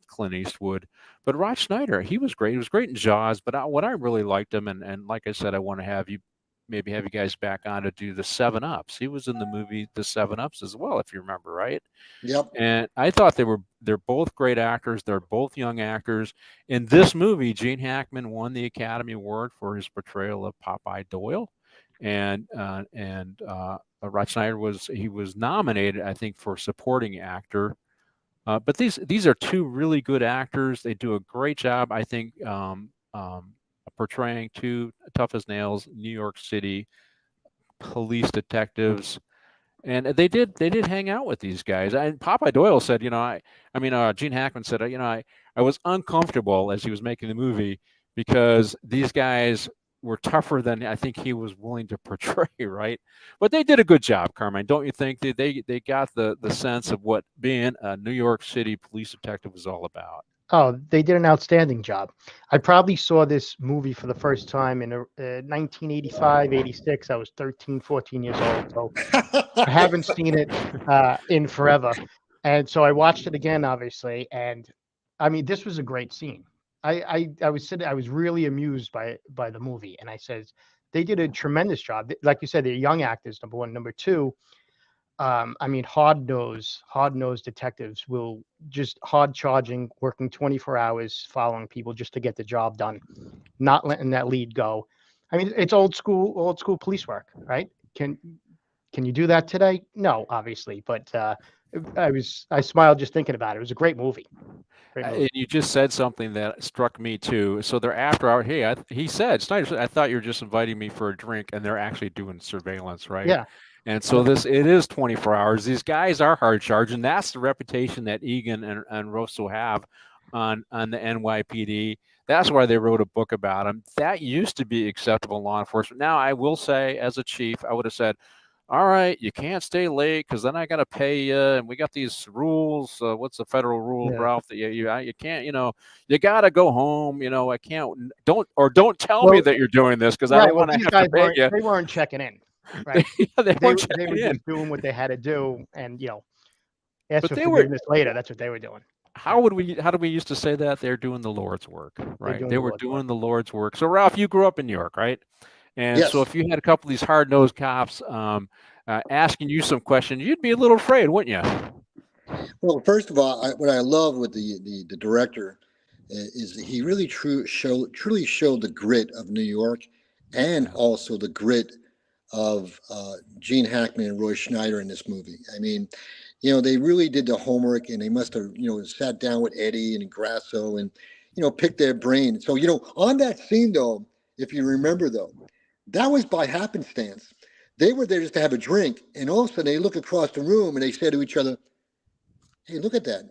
Clint Eastwood. But Rod Schneider, he was great. He was great in Jaws. But what I really liked him, and like I said, I want to have you guys back on to do the 7-Ups. He was in the movie The 7-Ups as well, if you remember, right? Yep. And I thought they're both great actors. They're both young actors. In this movie, Gene Hackman won the Academy Award for his portrayal of Popeye Doyle, and Rod Schneider was nominated, I think, for supporting actor. But these are two really good actors. They do a great job, I think, portraying two tough as nails New York City police detectives, and they did hang out with these guys. And Popeye Doyle said, Gene Hackman said, I was uncomfortable as he was making the movie because these guys were tougher than I think he was willing to portray, right? But they did a good job, Carmine, don't you think? They got the sense of what being a New York City police detective was all about. Oh, they did an outstanding job. I probably saw this movie for the first time in 1985, 86. I was 13, 14 years old. So I haven't seen it in forever. And so I watched it again, obviously. And I mean, this was a great scene. I was really amused by the movie. And I said, they did a tremendous job. Like you said, they're young actors, number one. Number two, hard-nosed detectives will just hard charging, working 24 hours, following people just to get the job done, not letting that lead go. I mean, it's old school police work, right? Can you do that today? No, obviously, but I smiled just thinking about it. It was a great movie. You just said something that struck me too. So they're after hour. Hey, he said, Snyder, I thought you were just inviting me for a drink, and they're actually doing surveillance, right? Yeah. And so it is 24 hours. These guys are hard charging. That's the reputation that Egan and Rosso have on the NYPD. That's why they wrote a book about them. That used to be acceptable in law enforcement. Now, I will say, as a chief, I would have said, all right, you can't stay late because then I got to pay you. And we got these rules. What's the federal rule, Ralph? That you can't, you got to go home. I can't. Don't tell me that you're doing this because I don't want to have to pay you. They weren't checking in, right? They weren't checking in. They were just doing what they had to do, and ask but for forgiveness later. That's what they were doing. how do we used to say that? They're doing the Lord's work, right? doing They the were Lord's doing the Lord's work. So Ralph, you grew up in New York, right? And so Yes. if you had a couple of these hard-nosed cops asking you some questions, you'd be a little afraid, wouldn't you? Well, first of all, what I love with the director is that he really truly showed the grit of New York, and Yeah. also the grit of Gene Hackman and Roy Schneider in this movie. I mean, they really did the homework, and they must have, sat down with Eddie and Grasso and, picked their brain. So, on that scene, though, if you remember, though, that was by happenstance. They were there just to have a drink, and all of a sudden they look across the room and they say to each other, "Hey, look at that.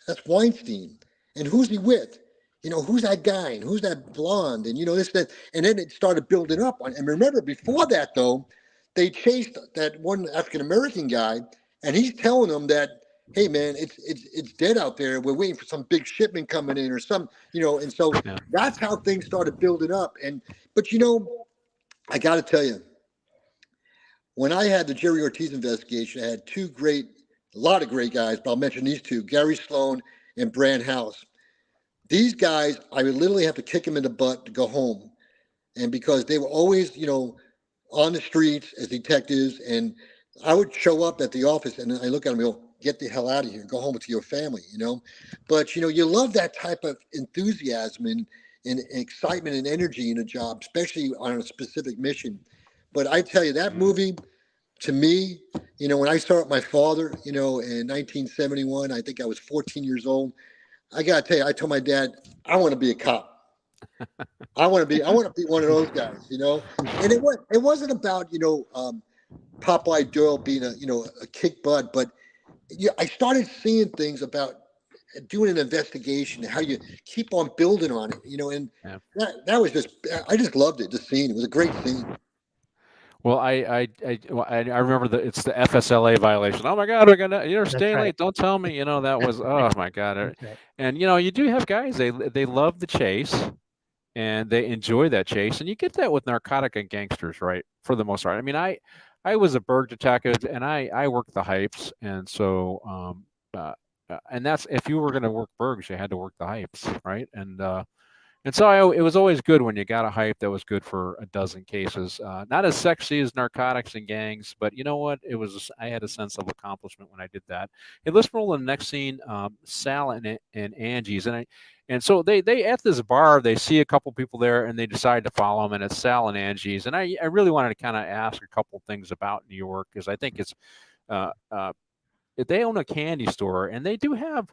That's Weinstein. And who's he with? Who's that guy? And who's that blonde? And this, that." And then it started building up. And remember, before that, though, they chased that one African American guy, and he's telling them that, "Hey, man, it's dead out there. We're waiting for some big shipment coming in or some, and so Yeah. that's how things started building up. But I got to tell you, when I had the Jerry Ortiz investigation, I had a lot of great guys, but I'll mention these two, Gary Sloan and Brand House. These guys, I would literally have to kick them in the butt to go home. And because they were always, on the streets as detectives, and I would show up at the office and I look at them and go, "Get the hell out of here, go home to your family. But, you love that type of enthusiasm and excitement and energy in a job, especially on a specific mission. But I tell you, that movie, to me, when I saw it, my father, in 1971, I think I was 14 years old. I gotta tell you, I told my dad, I want to be a cop. I want to be one of those guys. And it wasn't about, Popeye Doyle being a kick butt, but I started seeing things about doing an investigation, how you keep on building on it, and Yeah. that was I just loved it. The scene, it was a great scene. Well, I remember it's the FSLA violation. Oh my God, you're That's staying right. late. Don't tell me. That was, oh my God. That's right. And you do have guys, they love the chase and they enjoy that chase. And you get that with narcotic and gangsters, right? For the most part. I mean, I was a Berg detective and I worked the hypes. And so, and that's, if you were going to work Bergs, you had to work the hypes, right? And so it was always good when you got a hype that was good for a dozen cases. Not as sexy as narcotics and gangs, but you know what? I had a sense of accomplishment when I did that. Hey, let's roll in the next scene. Sal and Angie's, and so they at this bar, they see a couple people there, and they decide to follow them, and it's Sal and Angie's. And I really wanted to kind of ask a couple things about New York, because I think it's they own a candy store, and they do have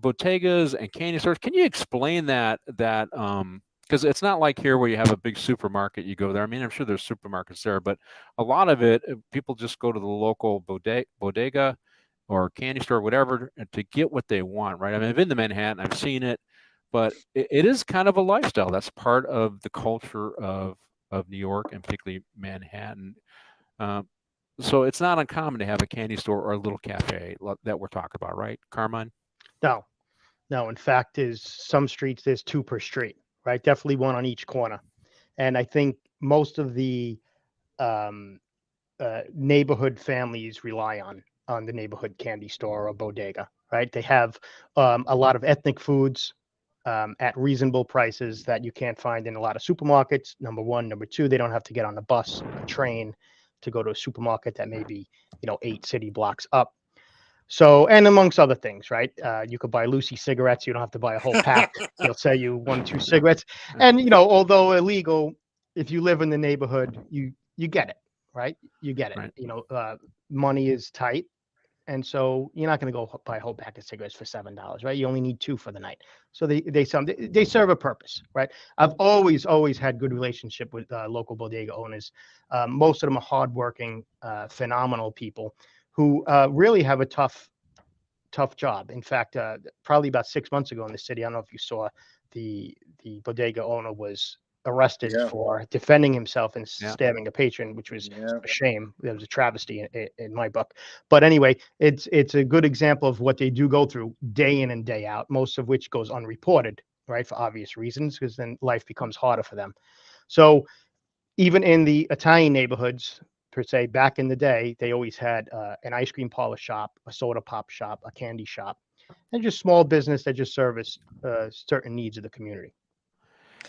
bodegas and candy stores. Can you explain that because it's not like here where you have a big supermarket, you go there. I mean, I'm sure there's supermarkets there, but a lot of it, people just go to the local bodega or candy store, whatever, to get what they want, right? I mean, I've been to Manhattan, I've seen it, but it is kind of a lifestyle. That's part of the culture of New York, and particularly Manhattan. So it's not uncommon to have a candy store or a little cafe that we're talking about, right, Carmine? No. In fact, there's some streets, there's two per street, right? Definitely one on each corner. And I think most of the neighborhood families rely on the neighborhood candy store or bodega, right? They have a lot of ethnic foods at reasonable prices that you can't find in a lot of supermarkets. Number one. Number two, they don't have to get on a bus, a train to go to a supermarket that may be, 8 city blocks up. So, and amongst other things, right? You could buy Lucy cigarettes. You don't have to buy a whole pack. They'll sell you 1 or 2 cigarettes. And, although illegal, if you live in the neighborhood, you get it, right? You get it. Right. Money is tight. And so you're not going to go buy a whole pack of cigarettes for $7, right? You only need 2 for the night. So they serve a purpose, right? I've always had good relationship with local bodega owners. Most of them are hardworking, phenomenal people who really have a tough job. In fact, probably about 6 months ago in the city, I don't know if you saw, the bodega owner was arrested Yeah. for defending himself and Yeah. stabbing a patron, which was Yeah. a shame. It was a travesty in my book. But anyway, it's a good example of what they do go through day in and day out, most of which goes unreported, right, for obvious reasons, because then life becomes harder for them. So even in the Italian neighborhoods, per se, back in the day, they always had an ice cream parlor shop, a soda pop shop, a candy shop. and just small business that just service certain needs of the community.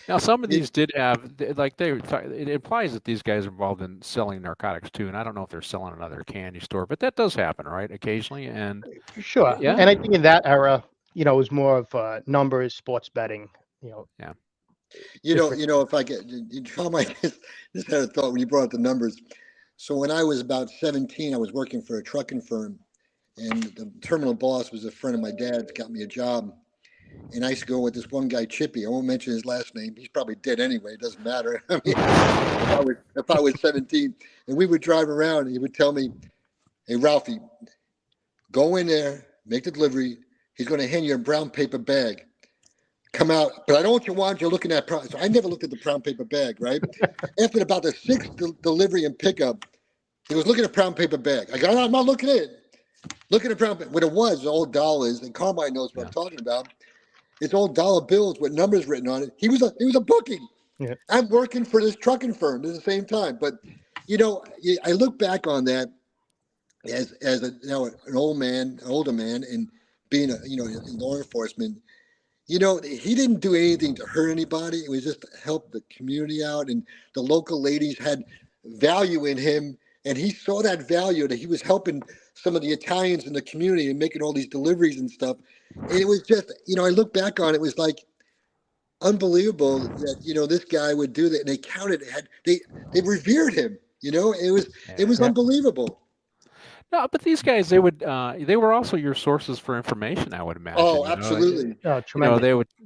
Now, some of these did have, it implies that these guys are involved in selling narcotics too. And I don't know if they're selling another candy store, but that does happen, right? Occasionally. And Sure. yeah. And I think in that era, it was more of numbers, sports betting, Yeah. If I get, Carmine just had a thought when you brought up the numbers. So when I was about 17, I was working for a trucking firm, and the terminal boss was a friend of my dad's, got me a job. And I used to go with this one guy, Chippy. I won't mention his last name. He's probably dead anyway. It doesn't matter. I mean, if I was 17, and we would drive around, and he would tell me, "Hey, Ralphie, go in there, make the delivery. He's going to hand you a brown paper bag. Come out, but I don't want you looking at." So I never looked at the brown paper bag, right? After about the sixth delivery and pickup, he was looking at the brown paper bag. I go, "I'm not looking at it. Look at the brown paper." What it was, old dollars, and Carmine knows what I'm talking about. It's old dollar bills with numbers written on it. He was a bookie. Yeah. I'm working for this trucking firm at the same time. But I look back on that as an older man, and being in law enforcement. He didn't do anything to hurt anybody. It was just to help the community out, and the local ladies had value in him, and he saw that value, that he was helping some of the Italians in the community and making all these deliveries and stuff. And it was just, I look back on it, was like unbelievable that this guy would do that, and they counted, they revered him. It was unbelievable. No, but these guys, they were also your sources for information, I would imagine. Oh, absolutely.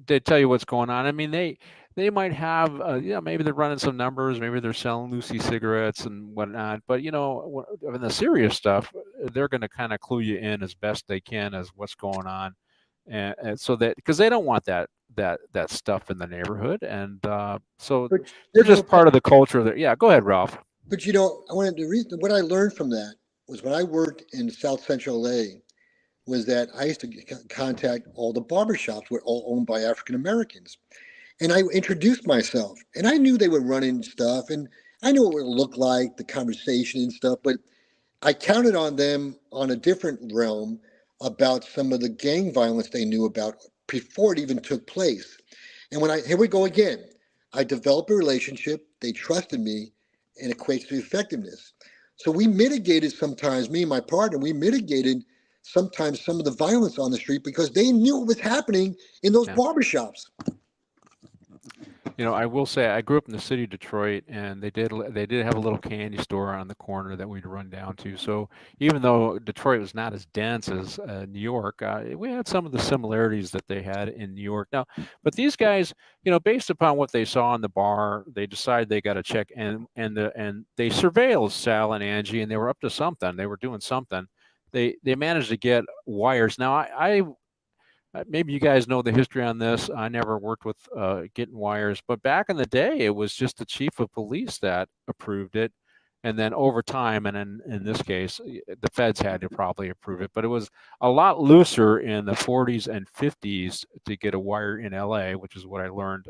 They'd tell you what's going on. I mean, they might have, maybe they're running some numbers, maybe they're selling Lucy cigarettes and whatnot. But in the serious stuff, they're going to kind of clue you in as best they can as what's going on, and so that, because they don't want that stuff in the neighborhood, and so they're just part of the culture. That go ahead, Ralph. But what I learned from that was, when I worked in South Central LA, was that I used to contact all the barbershops, were all owned by African Americans. And I introduced myself, and I knew they were running stuff, and I knew what it would look like, the conversation and stuff, but I counted on them on a different realm about some of the gang violence they knew about before it even took place. And here we go again. I developed a relationship, they trusted me, and it equates to effectiveness. So we mitigated sometimes, me and my partner, we mitigated sometimes some of the violence on the street because they knew what was happening in those barbershops. I will say, I grew up in the city of Detroit, and they did have a little candy store on the corner that we'd run down to. So even though Detroit was not as dense as New York, we had some of the similarities that they had in New York. Now, but these guys, based upon what they saw in the bar, they decided they got to check, and they surveilled Sal and Angie, and they were up to something. They were doing something. They managed to get wires. Now, I maybe you guys know the history on this. I never worked with getting wires, but back in the day, it was just the chief of police that approved it. And then over time, and in this case, the feds had to probably approve it, but it was a lot looser in the 40s and 50s to get a wire in LA, which is what I learned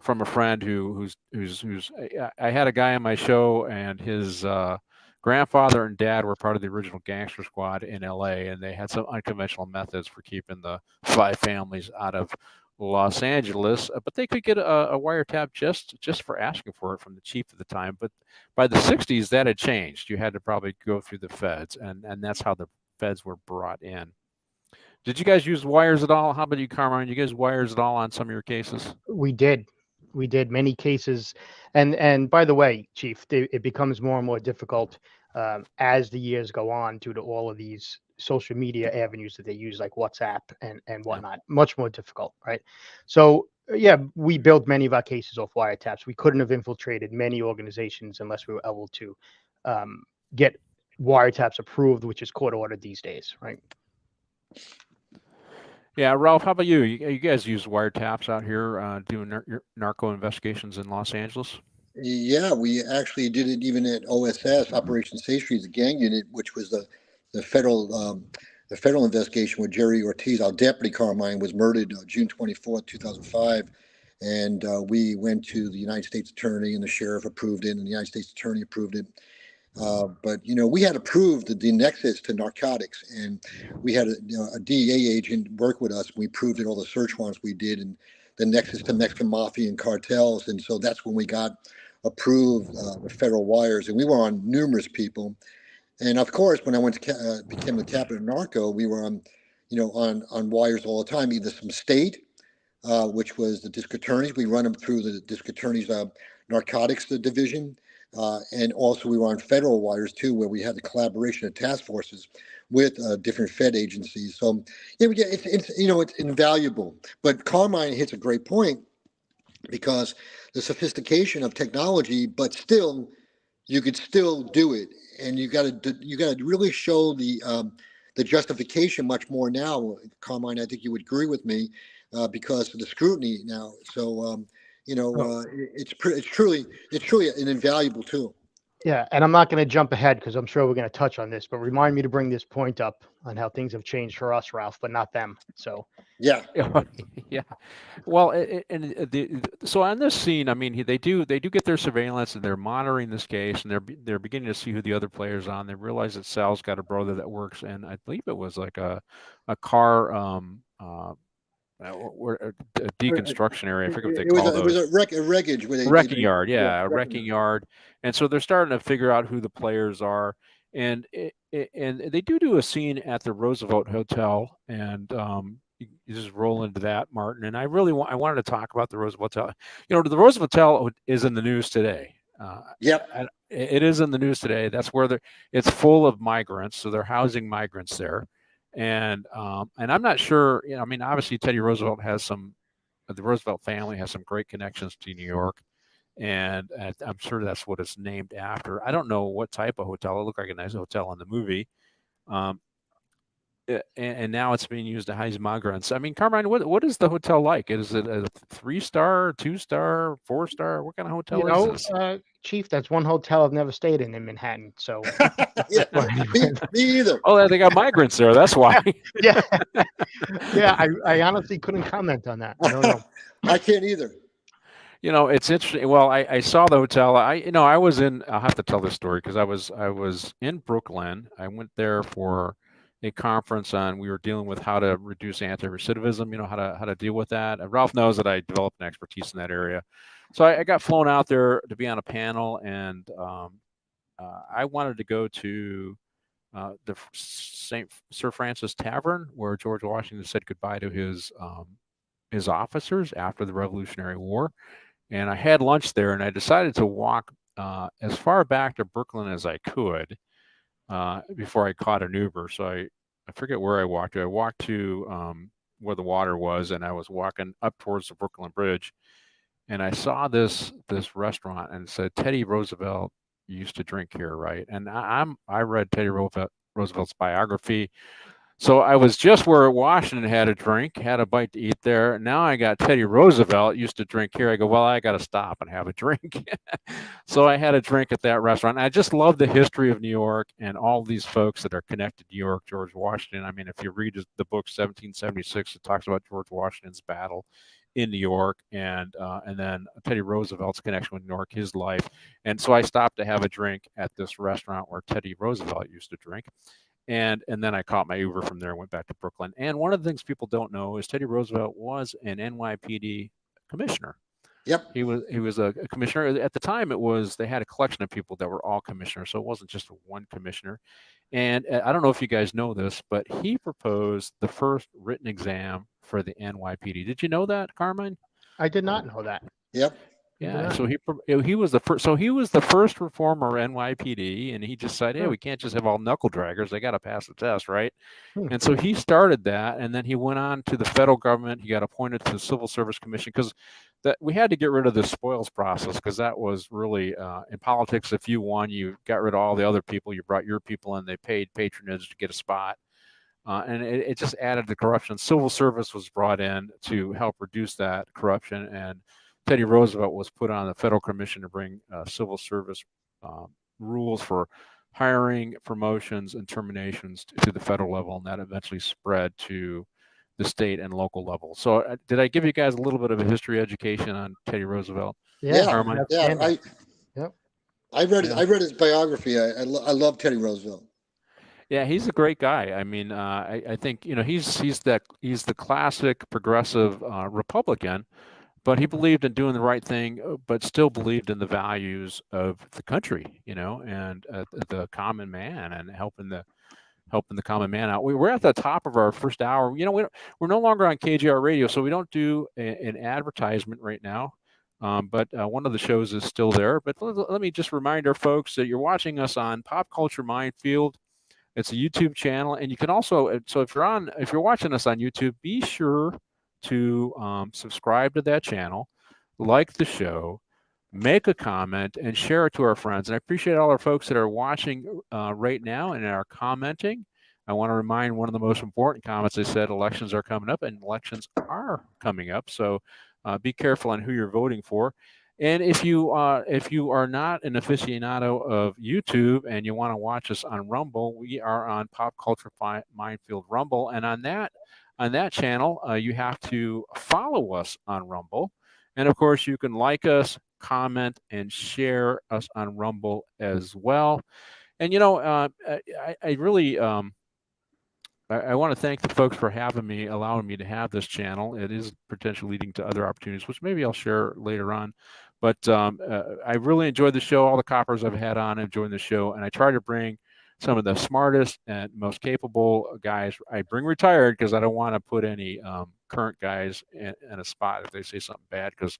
from a friend who's I had a guy on my show, and his grandfather and dad were part of the original gangster squad in LA, and they had some unconventional methods for keeping the five families out of Los Angeles, but they could get a wiretap just for asking for it from the chief at the time. But by the 60s, that had changed. You had to probably go through the feds, and that's how the feds were brought in. Did you guys use wires at all? How about you, Carmine? Did you guys wires at all on some of your cases? We did many cases, and by the way, Chief, it becomes more and more difficult as the years go on due to all of these social media avenues that they use, like WhatsApp and whatnot. Much more difficult, right? So we built many of our cases off wiretaps. We couldn't have infiltrated many organizations unless we were able to get wiretaps approved, which is court ordered these days, right? Yeah, Ralph, how about you? You guys use wiretaps out here doing narco investigations in Los Angeles? Yeah, we actually did it even at OSS, Operation Safe Street, the gang unit, which was the federal investigation where Jerry Ortiz, our deputy Carmine, was murdered June 24th, 2005. And we went to the United States Attorney, and the sheriff approved it, and the United States Attorney approved it. But we had approved the nexus to narcotics, and we had a DEA agent work with us. We proved in all the search warrants we did, and the nexus to Mexican mafia and cartels, and so that's when we got approved with federal wires, and we were on numerous people. And of course, when I went to became the captain of narco, we were on, on wires all the time, either some state, which was the district attorneys. We run them through the district attorneys' narcotics division. And also we were on federal wires too, where we had the collaboration of task forces with different Fed agencies. So yeah, it's invaluable. But Carmine hits a great point, because the sophistication of technology, but still, you could still do it, and you got to really show the justification much more now, Carmine. I think you would agree with me, because of the scrutiny now. So it's truly an invaluable tool. Yeah, and I'm not going to jump ahead because I'm sure we're going to touch on this, but remind me to bring this point up on how things have changed for us, Ralph, but not them. So yeah. Yeah. Well, so on this scene, I mean, they do get their surveillance, and they're monitoring this case, and they're beginning to see who the other players are on. They realize that Sal's got a brother that works, and I believe it was like a car a deconstruction area. I forget what they call those. It was a wreckage. Wrecking yard, yeah, a wrecking yard. And so they're starting to figure out who the players are, and they do a scene at the Roosevelt Hotel, and you just roll into that, Martin. And I wanted to talk about the Roosevelt Hotel. The Roosevelt Hotel is in the news today. Yep. It is in the news today. That's where it's full of migrants, so they're housing migrants there. And I'm not sure, I mean, obviously Teddy Roosevelt the Roosevelt family has some great connections to New York, and I'm sure that's what it's named after. I don't know what type of hotel. It looked like a nice hotel in the movie. And now it's being used to house migrants. I mean, Carmine, what is the hotel like? Is it a 3-star, 2-star, 4-star? What kind of hotel is this? Chief, that's one hotel I've never stayed in Manhattan. So yeah, me either. Oh, they got migrants there. That's why. Yeah. I honestly couldn't comment on that. I don't know. I can't either. It's interesting. Well, I saw the hotel. I was in. I'll have to tell this story because I was in Brooklyn. I went there for a conference we were dealing with how to reduce anti-recidivism, how to deal with that. And Ralph knows that I developed an expertise in that area. So I got flown out there to be on a panel, and I wanted to go to the St. Sir Francis Tavern, where George Washington said goodbye to his officers after the Revolutionary War. And I had lunch there, and I decided to walk as far back to Brooklyn as I could before I caught an Uber. So I forget where I walked to. I walked to where the water was, and I was walking up towards the Brooklyn Bridge, and I saw this restaurant, and it said Teddy Roosevelt used to drink here, right? And I read Teddy Roosevelt's biography. So I was just where Washington had a drink, had a bite to eat there. Now I got Teddy Roosevelt used to drink here. I go, well, I got to stop and have a drink. So I had a drink at that restaurant. I just love the history of New York and all these folks that are connected to New York, George Washington. I mean, if you read the book 1776, it talks about George Washington's battle in New York, and then Teddy Roosevelt's connection with New York, his life. And so I stopped to have a drink at this restaurant where Teddy Roosevelt used to drink. And then I caught my Uber from there and went back to Brooklyn. And one of the things people don't know is Teddy Roosevelt was an NYPD commissioner. Yep. He was a commissioner. At the time, they had a collection of people that were all commissioners. So it wasn't just one commissioner. And I don't know if you guys know this, but he proposed the first written exam for the NYPD. Did you know that, Carmine? I did not know that. Yep. Yeah, so he was the first. So he was the first reformer NYPD, and he just said, "Hey, we can't just have all knuckle draggers. They got to pass the test, right?" And so he started that, and then he went on to the federal government. He got appointed to the Civil Service Commission because we had to get rid of the spoils process, because that was really in politics. If you won, you got rid of all the other people. You brought your people in. They paid patronage to get a spot. And it just added to corruption. Civil service was brought in to help reduce that corruption, and Teddy Roosevelt was put on the federal commission to bring civil service rules for hiring, promotions, and terminations to the federal level, and that eventually spread to the state and local level. So did I give you guys a little bit of a history education on Teddy Roosevelt? Yeah. Carmine? Yeah. Yeah. I read his biography. I love Teddy Roosevelt. Yeah, he's a great guy. I mean, I think he's the classic progressive Republican, but he believed in doing the right thing, but still believed in the values of the country, and the common man and helping the common man out. We're at the top of our first hour. We're no longer on KGR Radio, so we don't do an advertisement right now. But one of the shows is still there. But let me just remind our folks that you're watching us on Pop Culture Minefield. It's a YouTube channel, and you can also. So if you're watching us on YouTube, be sure to subscribe to that channel, like the show, make a comment, and share it to our friends. And I appreciate all our folks that are watching right now and are commenting. I want to remind one of the most important comments. They said elections are coming up, and elections are coming up. So be careful on who you're voting for. And if you are not an aficionado of YouTube and you want to watch us on Rumble, we are on Pop Culture Minefield Rumble, and on that channel, you have to follow us on Rumble, and of course you can like us, comment, and share us on Rumble as well. And I really I want to thank the folks for allowing me to have this channel. It is potentially leading to other opportunities, which maybe I'll share later on. But I really enjoyed the show. All the coppers I've had on enjoying the show, and I try to bring some of the smartest and most capable guys. I bring retired because I don't want to put any current guys in a spot if they say something bad, because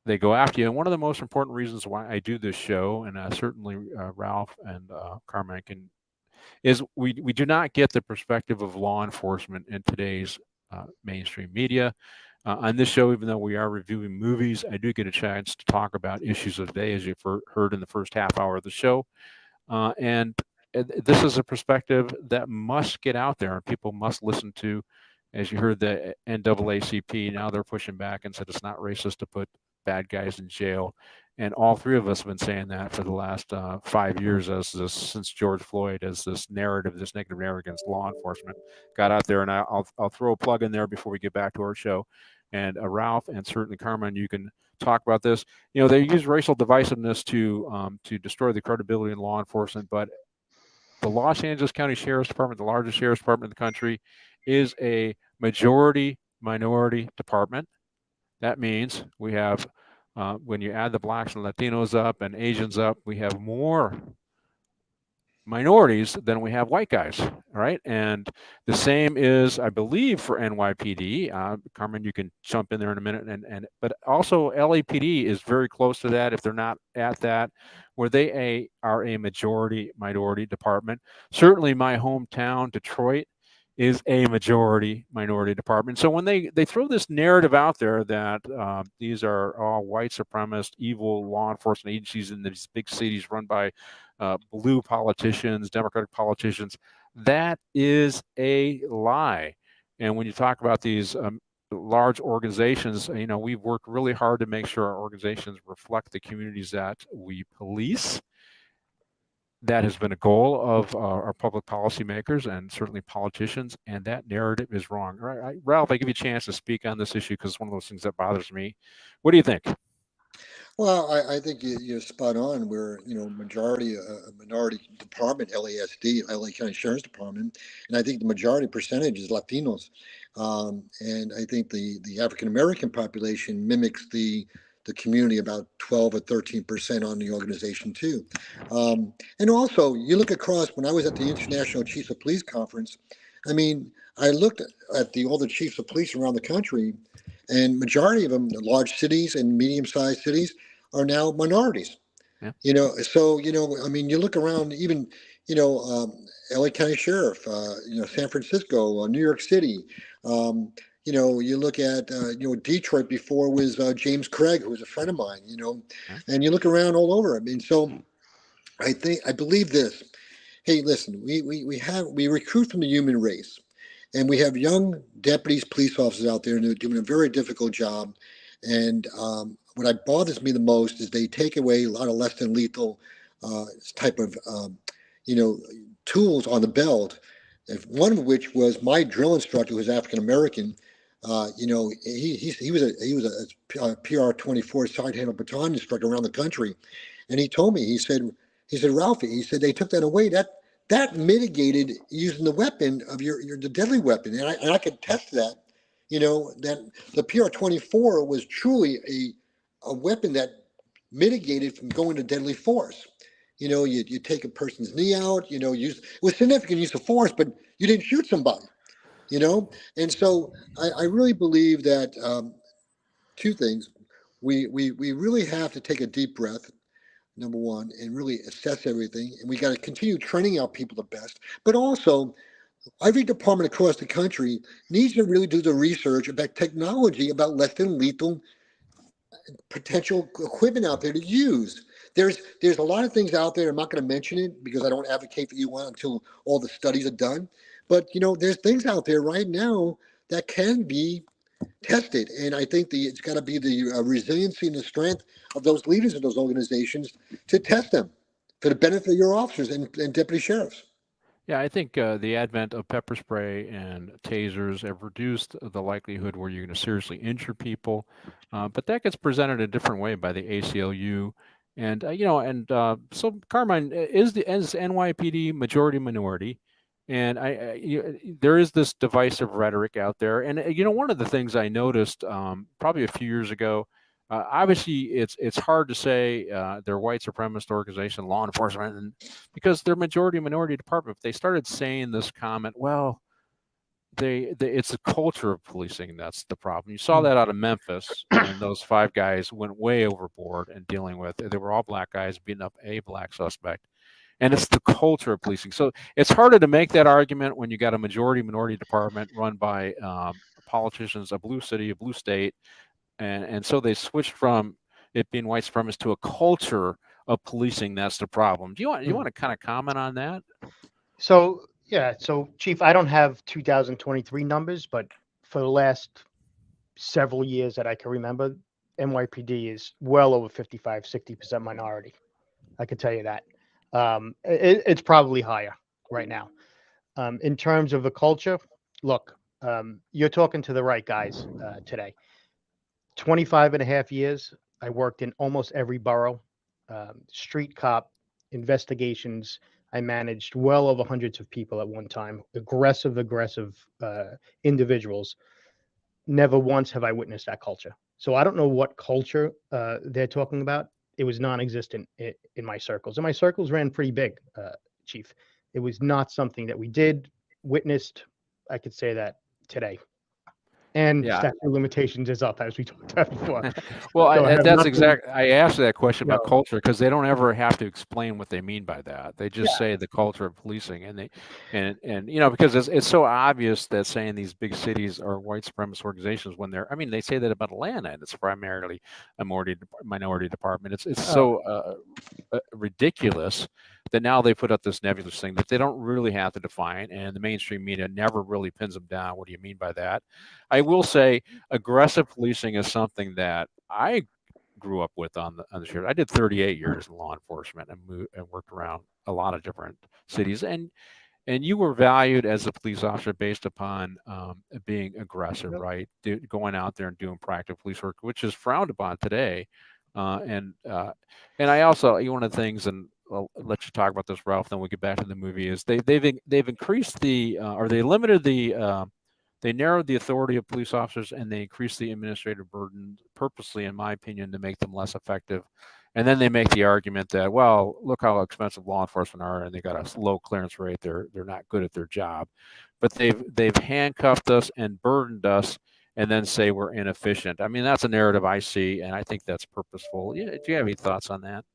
they go after you. And one of the most important reasons why I do this show, and certainly Ralph and Carmine is we do not get the perspective of law enforcement in today's mainstream media. On this show, even though we are reviewing movies, I do get a chance to talk about issues of the day, as you've heard in the first half hour of the show. And this is a perspective that must get out there and people must listen to. As you heard, the NAACP, now they're pushing back and said it's not racist to put bad guys in jail. And all three of us have been saying that for the last 5 years, since George Floyd, as this negative narrative against law enforcement got out there. And I'll throw a plug in there before we get back to our show. And Ralph and certainly Carmine, you can talk about this. They use racial divisiveness to destroy the credibility in law enforcement, but the Los Angeles County Sheriff's Department, the largest sheriff's department in the country, is a majority minority department. That means we have, when you add the blacks and Latinos up and Asians up, we have more minorities than we have white guys, right? And the same is, I believe, for NYPD. Carmen, you can jump in there in a minute. But also LAPD is very close to that, if they're not at that, where they are a majority minority department. Certainly my hometown, Detroit, is a majority minority department. So when they throw this narrative out there that these are all white supremacist, evil law enforcement agencies in these big cities run by blue politicians, Democratic politicians, that is a lie. And when you talk about these large organizations, we've worked really hard to make sure our organizations reflect the communities that we police. That has been a goal of our public policymakers and certainly politicians, and that narrative is wrong. Ralph, I give you a chance to speak on this issue because it's one of those things that bothers me. What do you think? Well, I think you're spot on. We're, minority department, LASD, LA County Sheriff's Department, and I think the majority percentage is Latinos, and I think the African American population mimics the community about 12 or 13% on the organization too. And also, you look across. When I was at the International Chiefs of Police Conference, I mean, I looked at all the chiefs of police around the country, and majority of them, the large cities and medium-sized cities, are now minorities. Yeah. So I mean, you look around, even LA County Sheriff, San Francisco, New York City. You look at Detroit before was James Craig, who was a friend of mine. And you look around all over. I mean, so I believe this. Hey, listen, we recruit from the human race, and we have young deputies, police officers out there, and they're doing a very difficult job. And what bothers me the most is they take away a lot of less than lethal type of tools on the belt. One of which was my drill instructor, who was African American. He was a PR 24 side handle baton instructor around the country, And he told me, he said, Ralphie, he said, they took that away. That mitigated using the weapon of the deadly weapon. And I could test that, that the PR-24 was truly a weapon that mitigated from going to deadly force. You take a person's knee out, it was significant use of force, but you didn't shoot somebody, And so I really believe that two things. We really have to take a deep breath, number one, and really assess everything. And we got to continue training our people the best. But also, every department across the country needs to really do the research about technology, about less than lethal potential equipment out there to use. There's a lot of things out there. I'm not going to mention it because I don't advocate that you want until all the studies are done. But there's things out there right now that can be tested, and I think it's got to be the resiliency and the strength of those leaders of those organizations to test them for the benefit of your officers and deputy sheriffs. Yeah, I think the advent of pepper spray and tasers have reduced the likelihood where you're going to seriously injure people, but that gets presented a different way by the ACLU, and so Carmine, is NYPD majority minority, and there is this divisive rhetoric out there, and one of the things I noticed probably a few years ago. Obviously, it's hard to say they're white supremacist organization, law enforcement, and because they're majority minority department. If they started saying this comment, well, it's a culture of policing that's the problem. You saw that out of Memphis, and those 5 guys went way overboard in dealing with. They were all black guys beating up a black suspect, and it's the culture of policing. So it's harder to make that argument when you got a majority minority department run by politicians, a blue city, a blue state. And so they switched from it being white supremacist to a culture of policing. That's the problem. Do you want to kind of comment on that? So Chief, I don't have 2023 numbers, but for the last several years that I can remember, NYPD is well over 55-60% minority. I can tell you that. It's probably higher right now. In terms of the culture, look, you're talking to the right guys today. 25 and a half years, I worked in almost every borough, street cop, investigations. I managed well over hundreds of people at one time, aggressive individuals. Never once have I witnessed that culture. So I don't know what culture they're talking about. It was non-existent in my circles. And my circles ran pretty big, Chief. It was not something that we witnessed. I could say that today. And statute of limitations is up, as we talked about before. Well, I asked that question about culture because they don't ever have to explain what they mean by that. They just say the culture of policing, and because it's so obvious that saying these big cities are white supremacist organizations when they say that about Atlanta, and it's primarily a minority department. It's so ridiculous that now they put up this nebulous thing that they don't really have to define, and the mainstream media never really pins them down. What do you mean by that? I will say aggressive policing is something that I grew up with on the sheriff. I did 38 years in law enforcement and worked around a lot of different cities, and you were valued as a police officer based upon being aggressive, right? Going out there and doing proactive police work, which is frowned upon today. And I also, one of the things, and I'll let you talk about this, Ralph, then we'll get back to the movie, is they've increased or they limited they narrowed the authority of police officers, and they increased the administrative burden purposely, in my opinion, to make them less effective. And then they make the argument that, well, look how expensive law enforcement are, and they got a low clearance rate. They're not good at their job, but they've handcuffed us and burdened us, and then say we're inefficient. I mean, that's a narrative I see, and I think that's purposeful. Do you have any thoughts on that?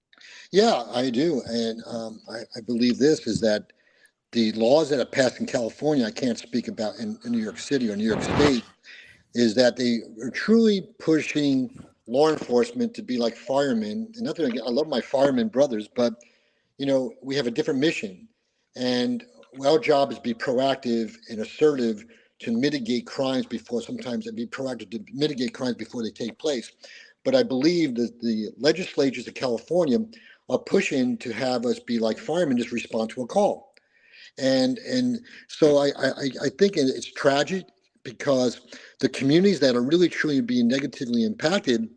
Yeah, I do, and I believe this is that the laws that are passed in California, I can't speak about in New York City or New York State, is that they are truly pushing law enforcement to be like firemen. And nothing again, I love my firemen brothers, but we have a different mission, and our job is to be proactive and assertive to mitigate crimes before they take place. But I believe that the legislatures of California are pushing to have us be like firemen, just respond to a call. And so I think it's tragic because the communities that are really truly being negatively impacted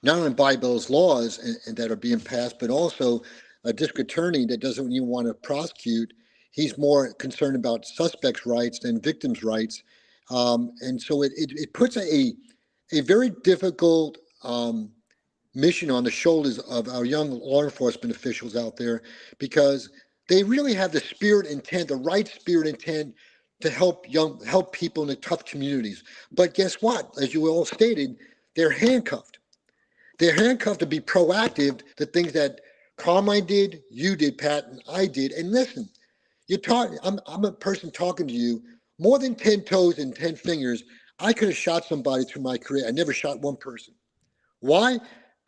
not only by those laws and that are being passed, but also a district attorney that doesn't even want to prosecute. He's more concerned about suspects' rights than victims' rights. And so it puts a very difficult mission on the shoulders of our young law enforcement officials out there, because they really have the spirit intent, the right spirit intent to help people in the tough communities. But guess what? As you all stated, they're handcuffed. They're handcuffed to be proactive, the things that Carmine did, you did, Pat, and I did. And listen, I'm a person talking to you, more than 10 toes and 10 fingers. I could have shot somebody through my career. I never shot one person. Why?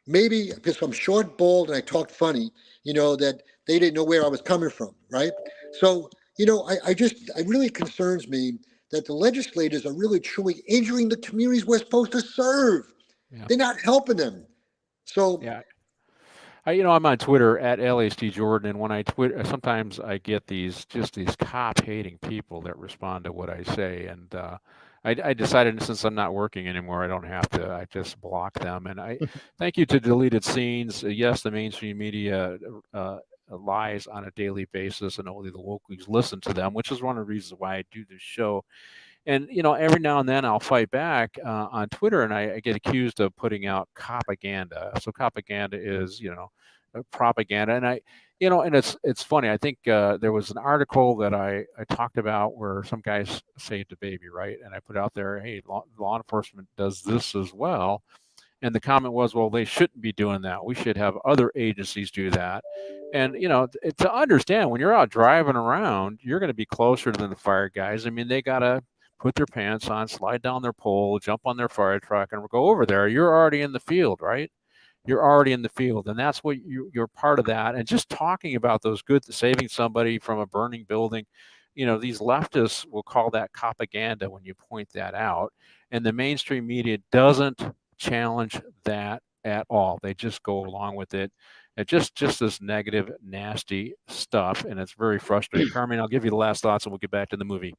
Maybe because I'm short, bald, and I talked funny, that they didn't know where I was coming from, right? So, it really concerns me that the legislators are really truly injuring the communities we're supposed to serve. Yeah. They're not helping them. So, yeah. I'm on Twitter at LASD Jordan, and when I tweet, sometimes I get these cop-hating people that respond to what I say, and I decided, since I'm not working anymore, I don't have to. I just block them, and I thank you to Deleted Scenes. Yes, the mainstream media lies on a daily basis, and only the locals listen to them, which is one of the reasons why I do this show. And, every now and then I'll fight back on Twitter, and I get accused of putting out propaganda. So propaganda is, propaganda. And and it's funny. I think there was an article that I talked about where some guys saved a baby, right? And I put out there, hey, law enforcement does this as well. And the comment was, well, they shouldn't be doing that. We should have other agencies do that. And, to understand, when you're out driving around, you're going to be closer than the fire guys. I mean, they got to put their pants on, slide down their pole, jump on their fire truck, and go over there. You're already in the field, right? You're already in the field, and that's what you're part of that. And just talking about those good, saving somebody from a burning building, these leftists will call that propaganda when you point that out. And the mainstream media doesn't challenge that at all. They just go along with it. It's just this negative, nasty stuff, and it's very frustrating. Carmine, I'll give you the last thoughts, and we'll get back to the movie.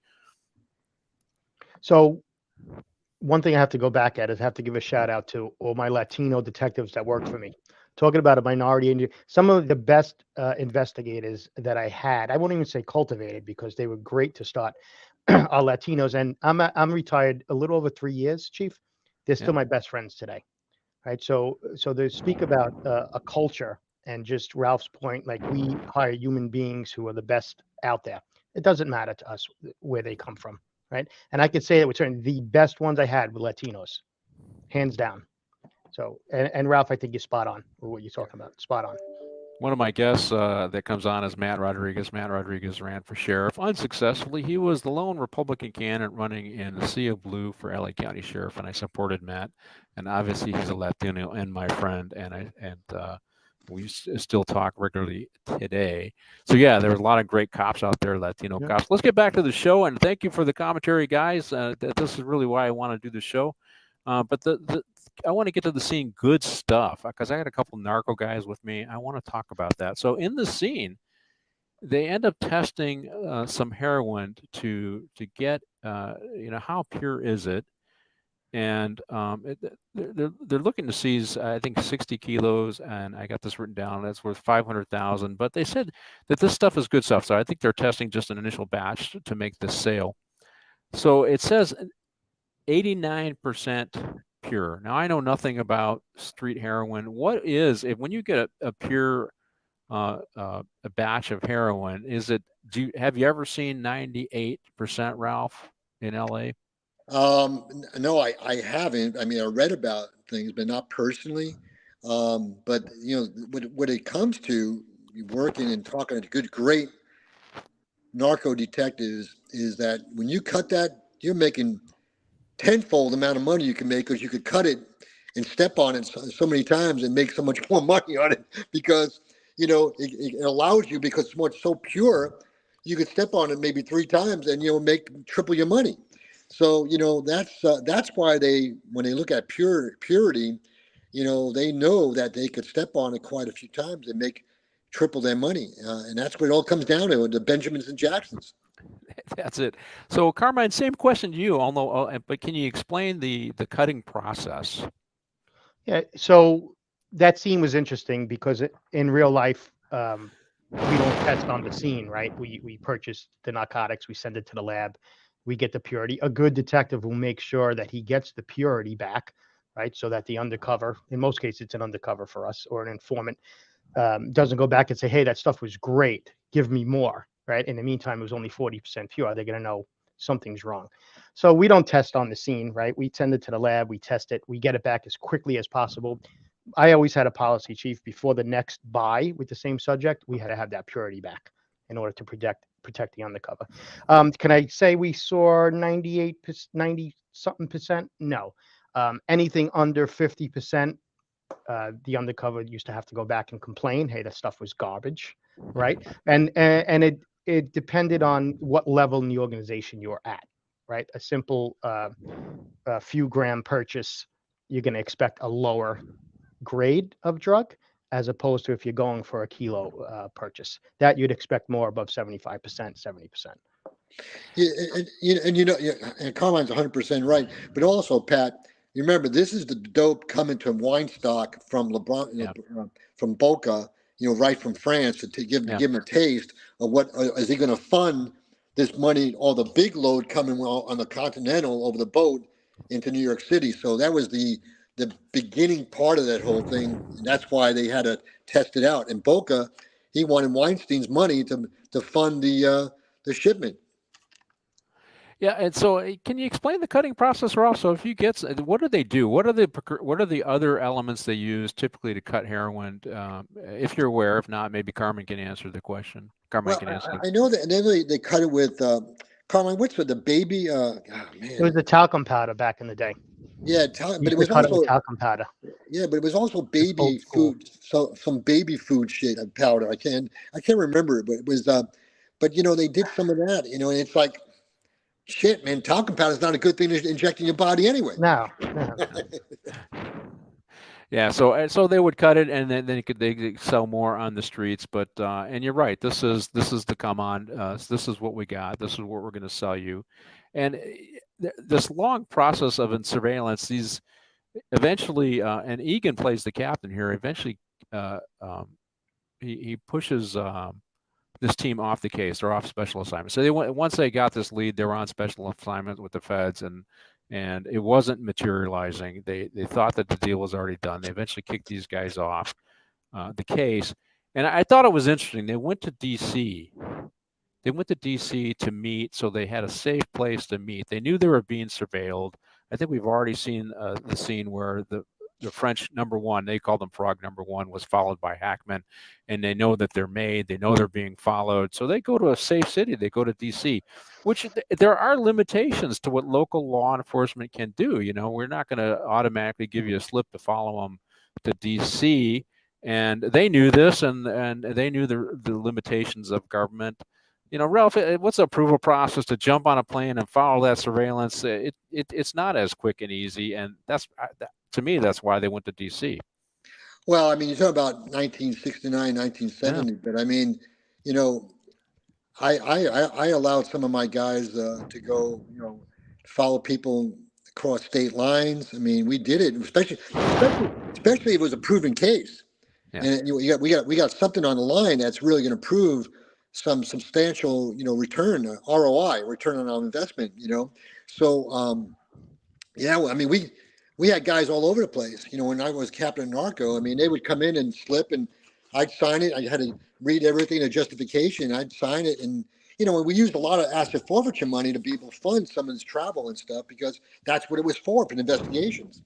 So one thing I have to go back at is I have to give a shout out to all my Latino detectives that worked for me. Talking about a minority, some of the best investigators that I had, I won't even say cultivated because they were great to start, are Latinos. And I'm retired a little over 3 years, Chief. They're still my best friends today. Right. So they speak about a culture, and just Ralph's point, like, we hire human beings who are the best out there. It doesn't matter to us where they come from. Right. And I could say that with certain, the best ones I had were Latinos, hands down. So, and Ralph, I think you're spot on with what you're talking about. Spot on. One of my guests that comes on is Matt Rodriguez. Matt Rodriguez ran for sheriff unsuccessfully. He was the lone Republican candidate running in the Sea of Blue for LA County Sheriff, and I supported Matt. And obviously, he's a Latino and my friend, and we still talk regularly today. So yeah, there's a lot of great cops out there, Latino cops. Let's get back to the show, and thank you for the commentary, guys. This is really why I want to do the show. But I want to get to the scene good stuff, because I got a couple narco guys with me. I want to talk about that. So in the scene, they end up testing some heroin to get how pure is it. And they're looking to seize, I think, 60 kilos, and I got this written down. That's worth $500,000. But they said that this stuff is good stuff, so I think they're testing just an initial batch to make this sale. So it says 89% pure. Now, I know nothing about street heroin. What is, when you get a pure a batch of heroin? Have you ever seen 98%, Ralph, in LA? No, I haven't. I mean, I read about things, but not personally. But what it comes to working and talking to great narco detectives is that when you cut that, you're making tenfold amount of money you can make, because you could cut it and step on it so many times and make so much more money on it, because it allows you, because it's so pure, you could step on it maybe 3 times and make triple your money. So, that's why when they look at purity, they know that they could step on it quite a few times and make triple their money. And that's what it all comes down to, the Benjamins and Jacksons. That's it. So, Carmine, same question to you, although, but can you explain the cutting process? Yeah. So that scene was interesting because in real life, we don't test on the scene, right? We purchase the narcotics, we send it to the lab, we get the purity. A good detective will make sure that he gets the purity back, right? So that the undercover, in most cases, it's an undercover for us or an informant, doesn't go back and say, "Hey, that stuff was great. Give me more." Right? In the meantime, it was only 40% pure. They're going to know something's wrong. So we don't test on the scene, right? We send it to the lab, we test it, we get it back as quickly as possible. I always had a policy, chief, before the next buy with the same subject, we had to have that purity back in order to protect the undercover. Can I say we saw 98, 90 something percent? No. Anything under 50%, the undercover used to have to go back and complain, hey, that stuff was garbage, right? And it depended on what level in the organization you're at, right? A simple a few gram purchase, you're going to expect a lower grade of drug, as opposed to if you're going for a kilo purchase, that you'd expect more above 75%, 70%. Yeah, and Carmine's 100% right. But also, Pat, you remember this is the dope coming to wine stock from from Boca, right from France to give Yeah. him a taste of what is he going to fund this money, all the big load coming on the Continental over the boat into New York City. So that was the beginning part of that whole thing, and that's why they had to test it out. And Boca, he wanted Weinstein's money to fund the shipment. Yeah, and so can you explain the cutting process, Ralph? So if you get, what do they do? What are the other elements they use typically to cut heroin? If you're aware, if not, maybe Carmen can answer the question. Carmine Well, can answer. I know that they cut it with Carmine. What's with the baby? Oh It man, was the talcum powder back in the day. yeah, but it was Cut it with also talcum powder. yeah, but it was also Just baby old school. food. So some baby food shit powder. I can't remember it, but it was. But they did some of that. And it's like shit, man. Talcum powder is not a good thing to inject in your body anyway. No. Yeah, so they would cut it, and then they could sell more on the streets. But and you're right. This is the come on. This is what we got. This is what we're going to sell you, and this long process of surveillance. These eventually, and Egan plays the captain here. Eventually, he pushes this team off the case. They're off special assignment. So once they got this lead, they were on special assignment with the feds, and it wasn't materializing. They thought that the deal was already done. They eventually kicked these guys off the case, and I thought it was interesting. They went to D.C. They went to D.C. to meet, so they had a safe place to meet. They knew they were being surveilled. I think we've already seen the scene where the French number one, they called them Frog number one, was followed by Hackman, and they know that they're made. They know they're being followed, so they go to a safe city. They go to D.C., which there are limitations to what local law enforcement can do. We're not going to automatically give you a slip to follow them to D.C., and they knew this, and they knew the limitations of government. Ralph, what's the approval process to jump on a plane and follow that surveillance? It's not as quick and easy, and to me, that's why they went to D.C. Well, I mean, you talk about 1969, 1970, Yeah. but I mean, you know, I allowed some of my guys to go, follow people across state lines. I mean, we did it, especially if it was a proven case. Yeah. And we got something on the line that's really going to prove some substantial, return, ROI, return on our investment. So yeah, well, I mean, we had guys all over the place. When I was captain narco, I mean, they would come in and slip, and I'd sign it. I had to read everything, the justification. I'd sign it, and we used a lot of asset forfeiture money to be able to fund some of this travel and stuff because that's what it was for investigations.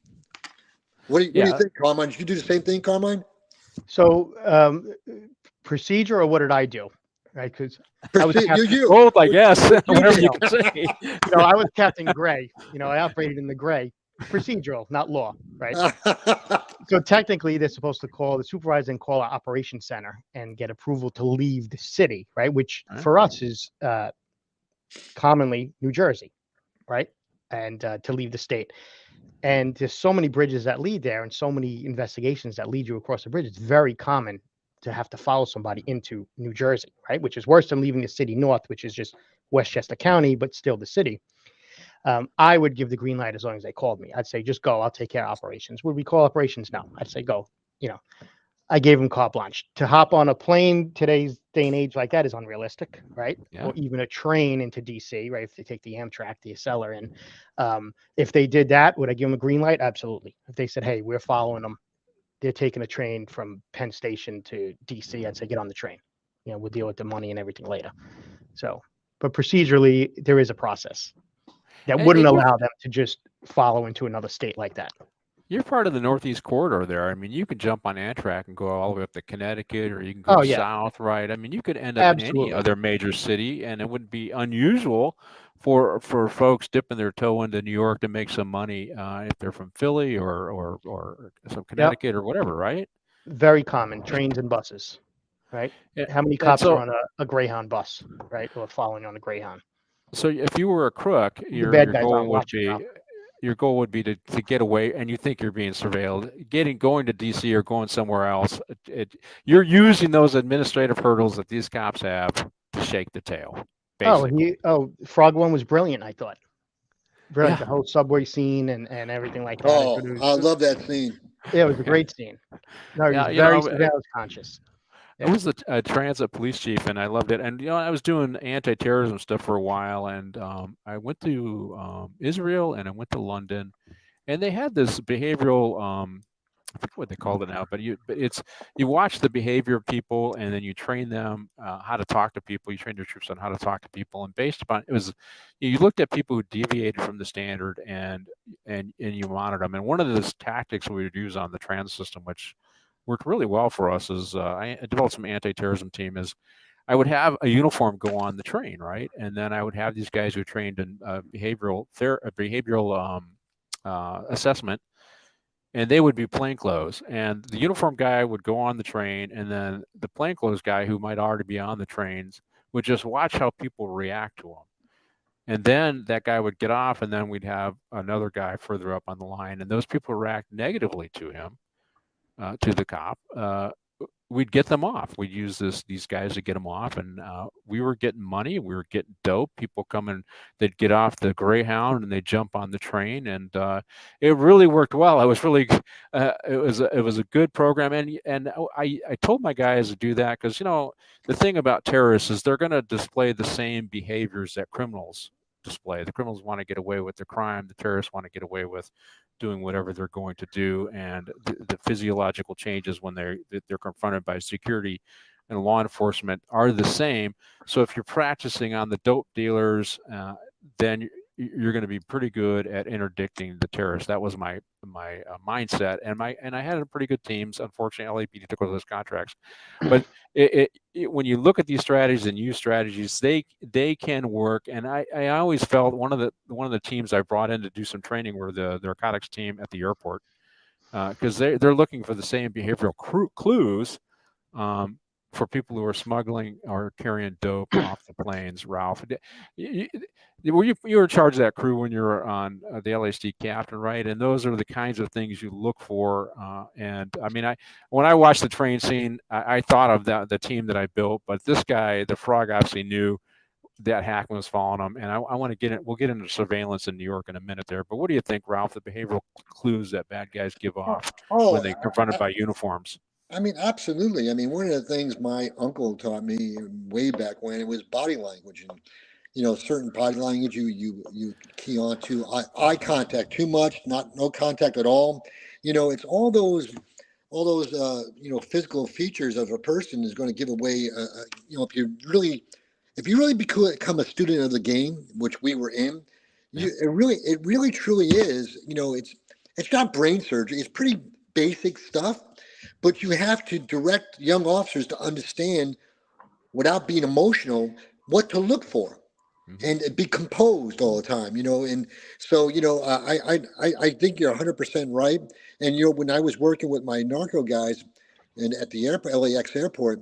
What do you think, Carmine? Did you do the same thing, Carmine? So procedure, or what did I do? Right, because I was both, I guess. Whatever you can say. I was Captain Gray. I operated in the gray. Procedural, not law, right? So technically, they're supposed to call the supervisor and call our operations center and get approval to leave the city, right? Which for us is commonly New Jersey, right? And to leave the state. And there's so many bridges that lead there, and so many investigations that lead you across the bridge. It's very common to have to follow somebody into New Jersey, right? Which is worse than leaving the city north, which is just Westchester County, but still the city. I would give the green light as long as they called me. I'd say, just go. I'll take care of operations. Would we call operations? No. I'd say, go. I gave them carte blanche. To hop on a plane today's day and age like that is unrealistic, right? Yeah. Or even a train into DC, right? If they take the Amtrak, the Acela in. If they did that, would I give them a green light? Absolutely. If they said, hey, we're following them, they're taking a train from Penn Station to DC, I'd say, get on the train. We'll deal with the money and everything later. So, but procedurally, there is a process that wouldn't allow them to just follow into another state like that. You're part of the Northeast corridor there. I mean, you could jump on Amtrak and go all the way up to Connecticut, or you can go south, right? I mean, you could end up in any other major city, and it wouldn't be unusual for folks dipping their toe into New York to make some money if they're from Philly or some Connecticut or whatever, right? Very common, trains and buses, right? How many cops are on a Greyhound bus, right, or following on a Greyhound? So if you were a crook, your goal would be to get away, and you think you're being surveilled, going to DC or going somewhere else. You're using those administrative hurdles that these cops have to shake the tail. Basically. Frog One was brilliant, I thought. Brilliant, the whole subway scene and everything like that. I love that scene. Yeah, it was a great scene. No, he was very surveillance conscious. I was a transit police chief, and I loved it. And I was doing anti-terrorism stuff for a while, and I went to Israel and I went to London, and they had this behavioral. I forget what they called it now, but you watch the behavior of people, and then you train them how to talk to people. You train your troops on how to talk to people, and based upon you looked at people who deviated from the standard, and you monitored them. And one of the tactics we would use on the transit system, which worked really well for us, is I developed some anti-terrorism team. Is I would have a uniform go on the train, right, and then I would have these guys who trained in behavioral assessment, and they would be plainclothes, and the uniform guy would go on the train, and then the plainclothes guy, who might already be on the trains, would just watch how people react to him. And then that guy would get off, and then we'd have another guy further up on the line, and those people react negatively to him. To the cop, we'd get them off. We'd use these guys to get them off, and we were getting money. We were getting dope. People coming, they'd get off the Greyhound and they'd jump on the train, and it really worked well. I was really, it was a good program, and I told my guys to do that because the thing about terrorists is they're going to display the same behaviors that criminals display. The criminals want to get away with their crime. The terrorists want to get away with doing whatever they're going to do, and the physiological changes when they're confronted by security and law enforcement are the same. So if you're practicing on the dope dealers, then you're going to be pretty good at interdicting the terrorists. That was my mindset, and I had a pretty good teams. Unfortunately, LAPD took over those contracts, but when you look at these strategies and use strategies, they can work. And I always felt one of the teams I brought in to do some training were the narcotics team at the airport, because they're looking for the same behavioral clues. For people who are smuggling or carrying dope off the planes. Ralph, you were in charge of that crew when you were on the LASD captain, right? And those are the kinds of things you look for. And I mean, when I watched the train scene, I thought of the team that I built, but this guy, the Frog, obviously knew that Hackman was following him. And I want to get it. We'll get into surveillance in New York in a minute there. But what do you think, Ralph? The behavioral clues that bad guys give off when they're confronted by uniforms? I mean, absolutely. I mean, one of the things my uncle taught me way back when, it was body language, and certain body language you key on to. Eye contact too much, no contact at all. It's all those physical features of a person is going to give away. If you really become a student of the game, which we were in, it really truly is. It's not brain surgery. It's pretty basic stuff. But you have to direct young officers to understand, without being emotional, what to look for, and be composed all the time. And so I think you're 100% right. And when I was working with my narco guys, and at the LAX airport,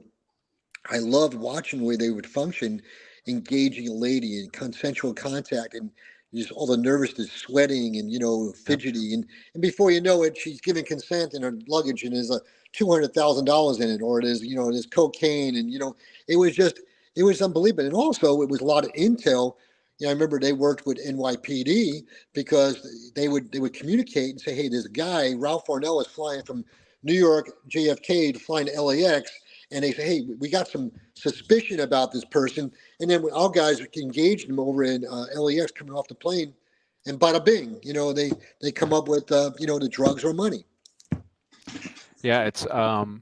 I loved watching the way they would function, engaging a lady in consensual contact, and just all the nervousness, sweating, and fidgety, and before you know it, she's giving consent in her luggage, and there's $200,000 in it, or it is there's cocaine, and it was unbelievable. And also, it was a lot of intel. I remember they worked with NYPD because they would communicate and say, hey, there's a guy, Ralph Ornelas, flying from New York JFK to flying to LAX, and they say, hey, we got some suspicion about this person, and then our guys engaged them over in LAX coming off the plane, and bada bing, they come up with the drugs or money. Yeah, it's and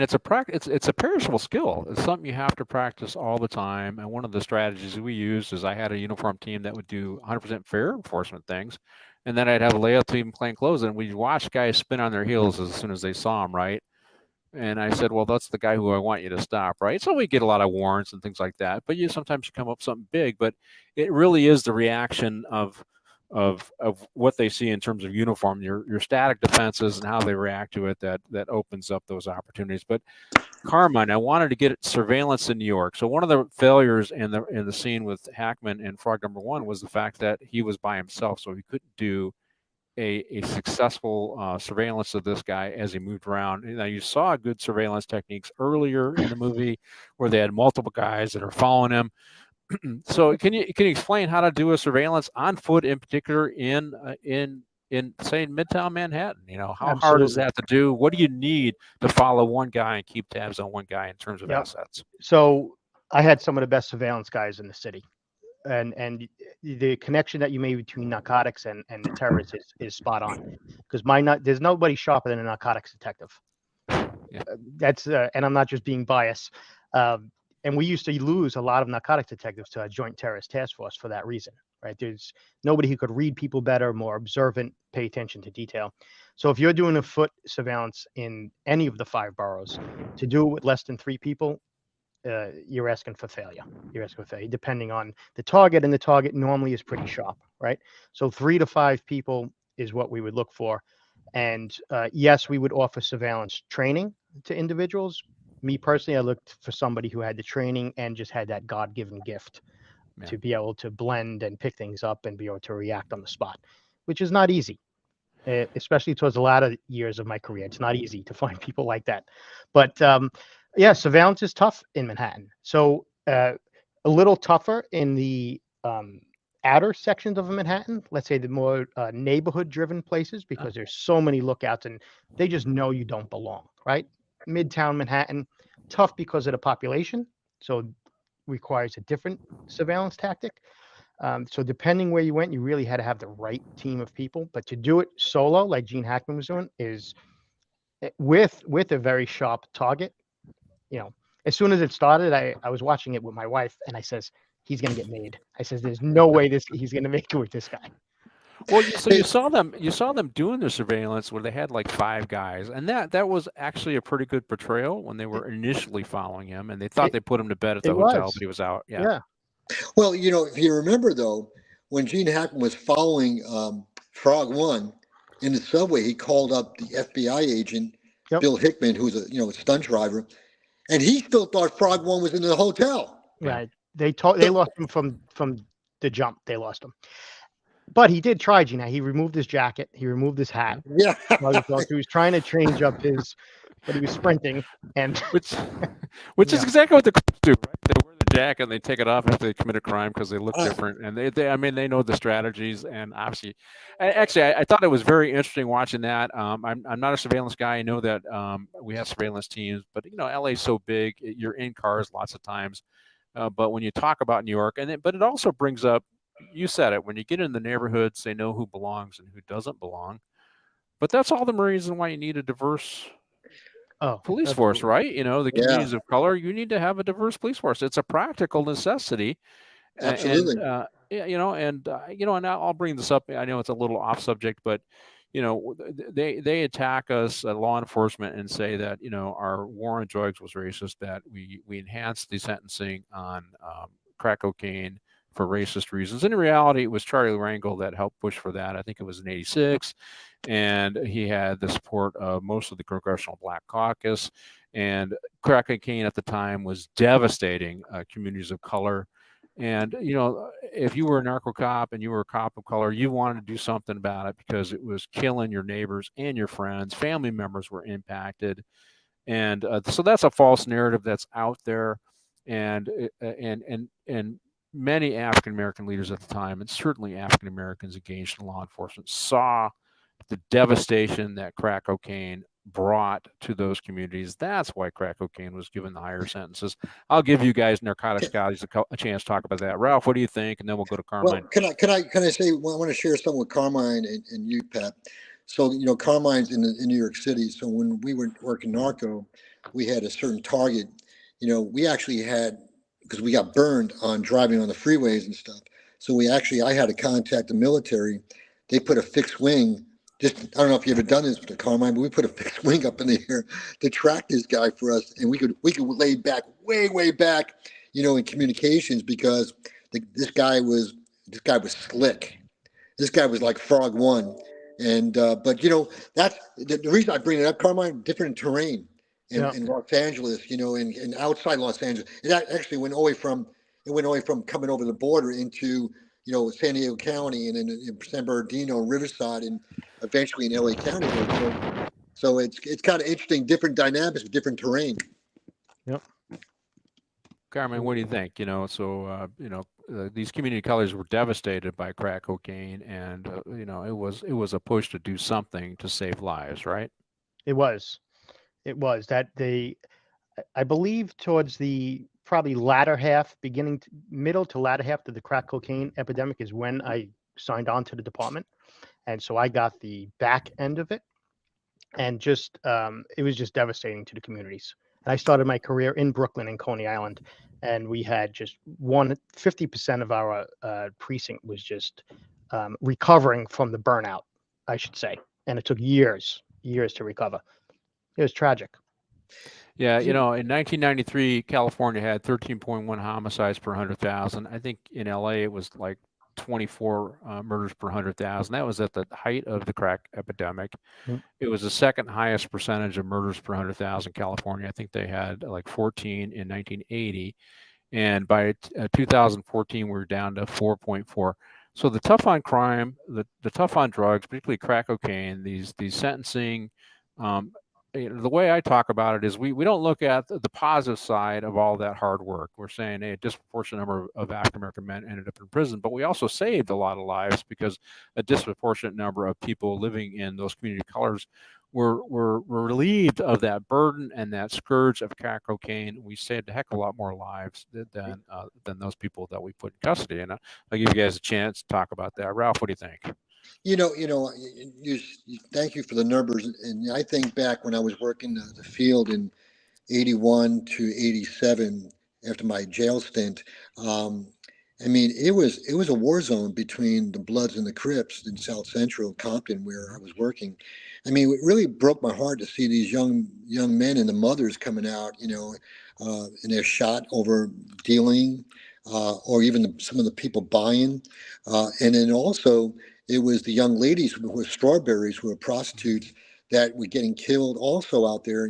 it's a perishable skill. It's something you have to practice all the time. And one of the strategies we used is I had a uniform team that would do 100% fair enforcement things, and then I'd have a layout team plain clothes, and we'd watch guys spin on their heels as soon as they saw him, right? And I said, well, that's the guy who I want you to stop, right? So we get a lot of warrants and things like that. But sometimes you come up with something big, but it really is the reaction of what they see in terms of uniform, your static defenses and how they react to it that opens up those opportunities. But Carmine, I wanted to get surveillance in New York. So one of the failures in the scene with Hackman and Frog Number One was the fact that he was by himself, so he couldn't do a successful surveillance of this guy as he moved around. Now you saw good surveillance techniques earlier in the movie where they had multiple guys that are following him. So can you explain how to do a surveillance on foot in particular in say in Midtown Manhattan? How Absolutely. hard is that to do? What do you need to follow one guy and keep tabs on one guy in terms of assets? So I had some of the best surveillance guys in the city, and the connection that you made between narcotics and the terrorists is spot on, because there's nobody sharper than a narcotics detective. Yeah. That's and I'm not just being biased. And we used to lose a lot of narcotics detectives to a joint terrorist task force for that reason, right? There's nobody who could read people better, more observant, pay attention to detail. So if you're doing a foot surveillance in any of the 5 boroughs, to do it with less than 3 people, you're asking for failure. You're asking for failure, depending on the target, and the target normally is pretty sharp, right? So 3 to 5 people is what we would look for. And yes, we would offer surveillance training to individuals. Me personally, I looked for somebody who had the training and just had that God-given gift to be able to blend and pick things up and be able to react on the spot, which is not easy, especially towards the latter years of my career. It's not easy to find people like that. But yeah, surveillance is tough in Manhattan. So a little tougher in the outer sections of Manhattan, let's say the more neighborhood-driven places, because there's so many lookouts and they just know you don't belong, right? Midtown Manhattan, tough because of the population, so requires a different surveillance tactic. So depending where you went, you really had to have the right team of people. But to do it solo, like Gene Hackman was doing, is with a very sharp target. As soon as it started, I was watching it with my wife, and I says, he's going to get made. I says, there's no way he's going to make it with this guy. Well, you saw them doing the surveillance where they had like 5 guys, and that was actually a pretty good portrayal when they were initially following him, and they thought they put him to bed at the hotel, but he was out. Yeah. Well, if you remember though, when Gene Hackman was following Frog One in the subway, he called up the FBI agent Bill Hickman, who's a stunt driver, and he still thought Frog One was in the hotel. Right. They lost him from the jump. They lost him. But he did try, Gina. He removed his jacket. He removed his hat. Yeah. He was trying to change up but he was sprinting. And which is exactly what the cops do, right? They wear the jacket and they take it off after they commit a crime because they look different. And they know the strategies. And obviously, I thought it was very interesting watching that. I'm not a surveillance guy. I know that we have surveillance teams, but LA is so big. You're in cars lots of times. But when you talk about New York, but it also brings up, you said it, when you get in the neighborhoods, they know who belongs and who doesn't belong. But that's all the reason why you need a diverse police force, right? The communities of color, you need to have a diverse police force. It's a practical necessity. Absolutely. And I'll bring this up. I know it's a little off subject, but they attack us, law enforcement, and say that our war on drugs was racist, that we enhanced the sentencing on crack cocaine for racist reasons. In reality, it was Charlie Rangel that helped push for that. I think it was in '86, and he had the support of most of the Congressional Black Caucus. And crack cocaine at the time was devastating communities of color. And if you were a narco cop and you were a cop of color, you wanted to do something about it because it was killing your neighbors and your friends. Family members were impacted, and so that's a false narrative that's out there. And many African American leaders at the time, and certainly African Americans engaged in law enforcement, saw the devastation that crack cocaine brought to those communities. That's why crack cocaine was given the higher sentences. I'll give you guys narcotics guys a chance to talk about that. Ralph, what do you think? And then we'll go to Carmine. Well, can I say, well, I want to share something with Carmine and you, Pat. So, Carmine's in New York City. So when we were working narco, we had a certain target. We actually had, because we got burned on driving on the freeways and stuff. So I had to contact the military. They put a fixed wing. I don't know if you ever done this with Carmine, but we put a fixed wing up in the air to track this guy for us, and we could lay back way back, in communications, because this guy was slick. This guy was like Frog One, and but that's the reason I bring it up, Carmine. Different terrain in Los Angeles, and outside Los Angeles. It actually went away from coming over the border into San Diego County, and in San Bernardino, Riverside, and eventually in LA County. So it's kind of interesting, different dynamics, different terrain. Yep. Carmine, what do you think? These community colleges were devastated by crack cocaine, and it was a push to do something to save lives, right? It was that I believe towards the probably latter half, middle to latter half of the crack cocaine epidemic is when I signed on to the department. And so I got the back end of it, and it was just devastating to the communities. And I started my career in Brooklyn and Coney Island, and we had just 50% of our precinct was just recovering from the burnout, I should say. And it took years to recover. It was tragic. Yeah, in 1993, California had 13.1 homicides per 100,000. I think in LA it was like 24 murders per 100,000. That was at the height of the crack epidemic. Mm-hmm. It was the second highest percentage of murders per 100,000 in California. I think they had like 14 in 1980. And by 2014, we were down to 4.4. So the tough on crime, the tough on drugs, particularly crack cocaine, these sentencing, the way I talk about it is we don't look at the positive side of all that hard work. We're saying, hey, a disproportionate number of African-American men ended up in prison, but we also saved a lot of lives because a disproportionate number of people living in those community colors were relieved of that burden and that scourge of crack cocaine. We saved a heck of a lot more lives than those people that we put in custody. And I'll give you guys a chance to talk about that. Ralph, what do you think? Thank you for the numbers. And I think back when I was working the field in 81 to 87 after my jail stint. It was a war zone between the Bloods and the Crips in South Central Compton, where I was working. It really broke my heart to see these young men and the mothers coming out, and they're shot over dealing, or even some of the people buying, and then also. It was the young ladies who were strawberries, who were prostitutes, that were getting killed also out there,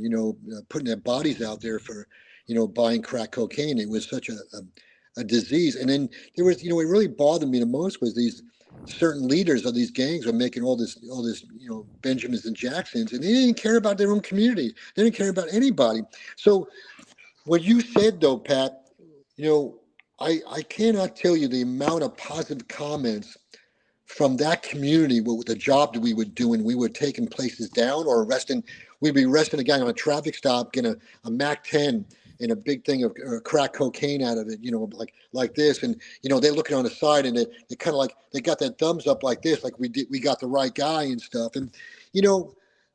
putting their bodies out there for, buying crack cocaine. It was such a disease. And then there was, what really bothered me the most was these certain leaders of these gangs were making all this, Benjamins and Jacksons, and they didn't care about their own community. They didn't care about anybody. So what you said, though, Pat, I cannot tell you the amount of positive comments from that community with the job that we were doing. We were taking places down or we'd be arresting a guy on a traffic stop, getting a Mac 10 and a big thing of crack cocaine out of it, like this. And, they're looking on the side, and they kind of like, they got that thumbs up like this, like we got the right guy and stuff. And,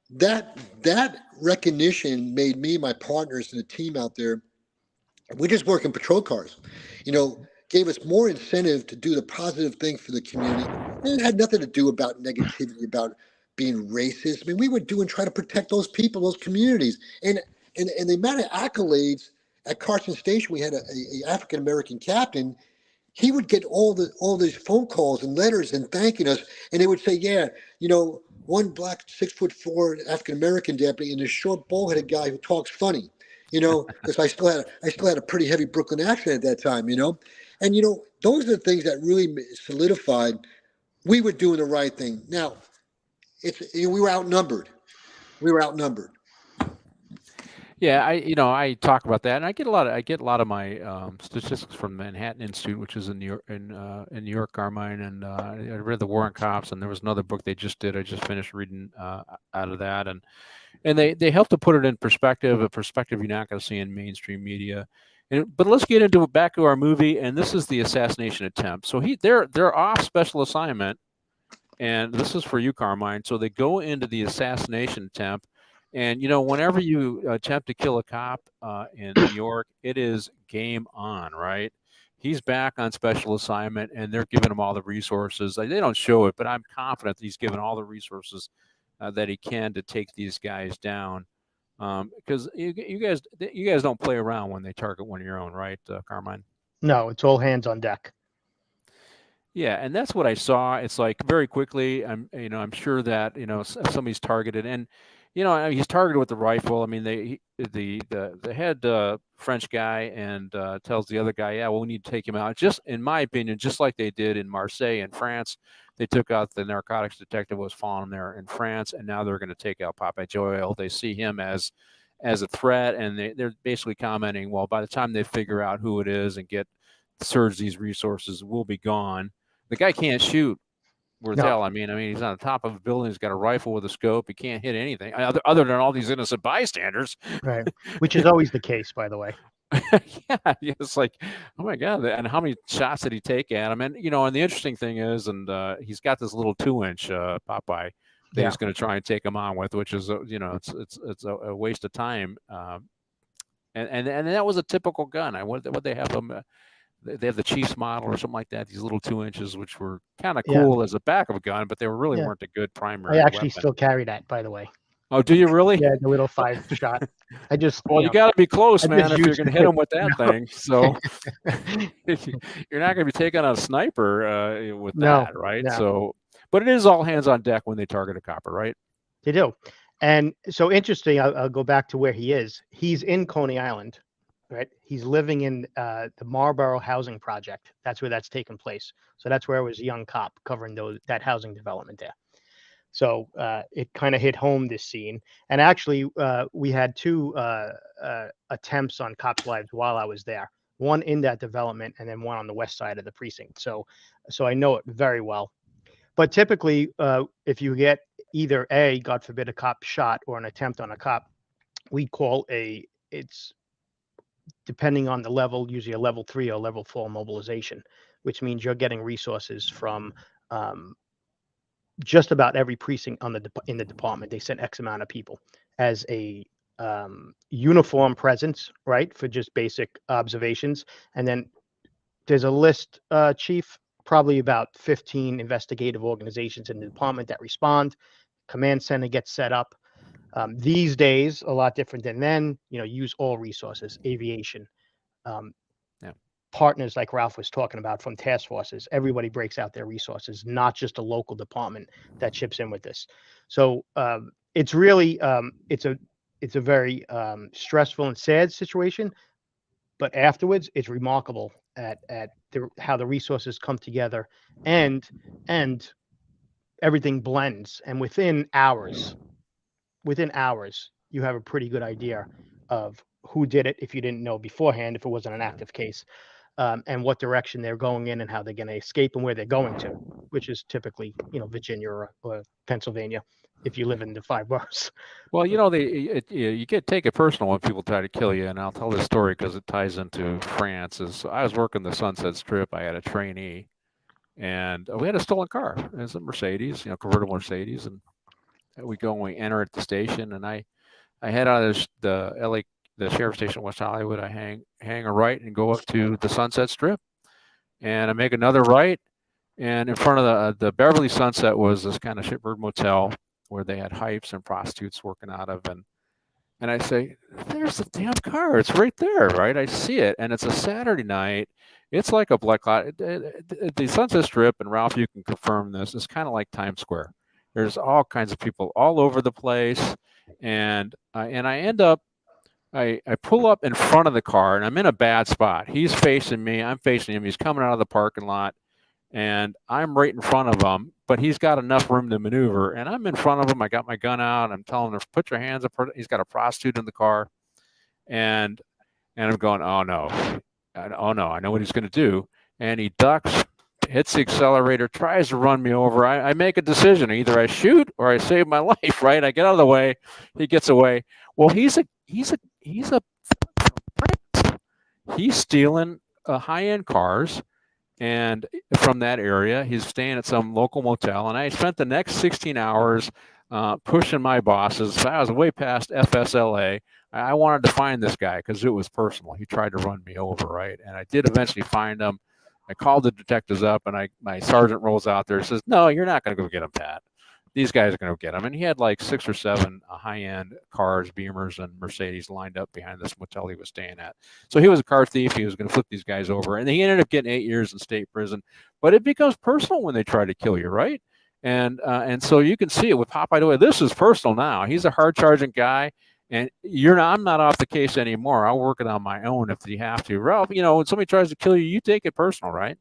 that recognition made me, my partners and the team out there, we're just working patrol cars, gave us more incentive to do the positive thing for the community. And it had nothing to do about negativity, about being racist. We were trying to protect those people, those communities. And the amount of accolades at Carson Station, we had a African-American captain. He would get all these phone calls and letters and thanking us. And they would say, yeah, one black 6'4" African-American deputy and a short bald-headed guy who talks funny, because I still had a pretty heavy Brooklyn accent at that time, And, those are the things that really solidified we were doing the right thing. Now, we were outnumbered. Yeah, I talk about that, and I get a lot of my statistics from the Manhattan Institute, which is in New York, in New York, Carmine, and I read the War on Cops, and there was another book they just did. I just finished reading out of that, and they help to put it in perspective, a perspective you're not going to see in mainstream media. But let's get into it, back to our movie, and this is the assassination attempt. So they're off special assignment, and this is for you, Carmine. So they go into the assassination attempt, and whenever you attempt to kill a cop in New York, it is game on, right? He's back on special assignment, and they're giving him all the resources. They don't show it, but I'm confident he's given all the resources that he can to take these guys down. Because you guys don't play around when they target one of your own, right, Carmine? No, it's all hands on deck. Yeah, and that's what I saw. It's like very quickly. I'm sure that somebody's targeted, and I mean, he's targeted with the rifle. I mean, the head French guy and tells the other guy, yeah, well, we need to take him out. Just in my opinion, just like they did in Marseille in France, they took out the narcotics detective who was following there in France, and now they're going to take out Popeye Joyle. They see him as a threat, and they're basically commenting, well, by the time they figure out who it is and surge these resources, we'll be gone. The guy can't shoot worth hell. I mean, he's on the top of a building. He's got a rifle with a scope. He can't hit anything other than all these innocent bystanders. Right, which is always the case, by the way. Yeah, it's like, oh my God, and how many shots did he take at him? And and the interesting thing is, and he's got this little 2-inch Popeye that he's going to try and take him on with, which is it's a waste of time. And that was a typical gun. What they have them. They have the Chiefs model or something like that. These little 2-inches, which were kind of cool as a back of a gun, but they really weren't a good primary. I actually weapon. still carry that, by the way. Oh, do you really? Yeah, the little 5-shot. I just you got to be close, man, if you're going to hit them with that thing. So you're not going to be taking on a sniper with that, right? No. So, but it is all hands on deck when they target a copper, right? They do. And so interesting. I'll go back to where he is. He's in Coney Island. Right, he's living in the Marlboro housing project. That's where that's taken place. So that's where I was a young cop covering that housing development there. So it kind of hit home, this scene. And actually, we had 2 attempts on cops' lives while I was there. One in that development, and then one on the west side of the precinct. So I know it very well. But typically, if you get either God forbid, a cop shot or an attempt on a cop, we call it's depending on the level, usually a level 3 or level 4 mobilization, which means you're getting resources from just about every precinct in the department. They send X amount of people as a uniform presence, right, for just basic observations. And then there's a list, Chief, probably about 15 investigative organizations in the department that respond. Command center gets set up. These days, a lot different than then, use all resources, aviation, partners like Ralph was talking about from task forces. Everybody breaks out their resources, not just a local department that chips in with this. So it's really, it's a very stressful and sad situation, but afterwards it's remarkable at how the resources come together and everything blends. And within hours, you have a pretty good idea of who did it if you didn't know beforehand, if it wasn't an active case, and what direction they're going in and how they're going to escape and where they're going to, which is typically, Virginia or Pennsylvania, if you live in the 5 boroughs. Well, you take it personal when people try to kill you, and I'll tell this story because it ties into France. I was working the Sunset Strip. I had a trainee, and we had a stolen car. It was a Mercedes, convertible Mercedes, and we go and we enter at the station, and I head out of the sheriff's station in West Hollywood. I hang a right and go up to the Sunset Strip, and I make another right, and in front of the Beverly Sunset was this kind of shipbird motel where they had hypes and prostitutes working out of, and I say, there's the damn car. It's right there, right? I see it, and it's a Saturday night. It's like a black cloud. The Sunset Strip, and Ralph, you can confirm this, is kind of like Times Square. There's all kinds of people all over the place, and I end up, I pull up in front of the car, and I'm in a bad spot. He's facing me. I'm facing him. He's coming out of the parking lot, and I'm right in front of him, but he's got enough room to maneuver, and I'm in front of him. I got my gun out. I'm telling him, put your hands up. He's got a prostitute in the car, and I'm going, oh no, I know what he's going to do, and he ducks, hits the accelerator, tries to run me over. I make a decision: either I shoot or I save my life. Right? I get out of the way. He gets away. Well, he's stealing high-end cars, and from that area, he's staying at some local motel. And I spent the next 16 hours pushing my bosses. I was way past FSLA. I wanted to find this guy because it was personal. He tried to run me over, right? And I did eventually find him. I called the detectives up, and my sergeant rolls out there and says, "No, you're not going to go get him, Pat. These guys are going to get him." And he had like 6 or 7 high-end cars, Beamers and Mercedes, lined up behind this motel he was staying at. So he was a car thief. He was going to flip these guys over, and he ended up getting 8 years in state prison. But it becomes personal when they try to kill you, right? And so you can see it with Popeye the Way. This is personal now. He's a hard-charging guy, and I'm not off the case anymore. I'll work it on my own if you have to. Ralph, when somebody tries to kill you, you take it personal, right?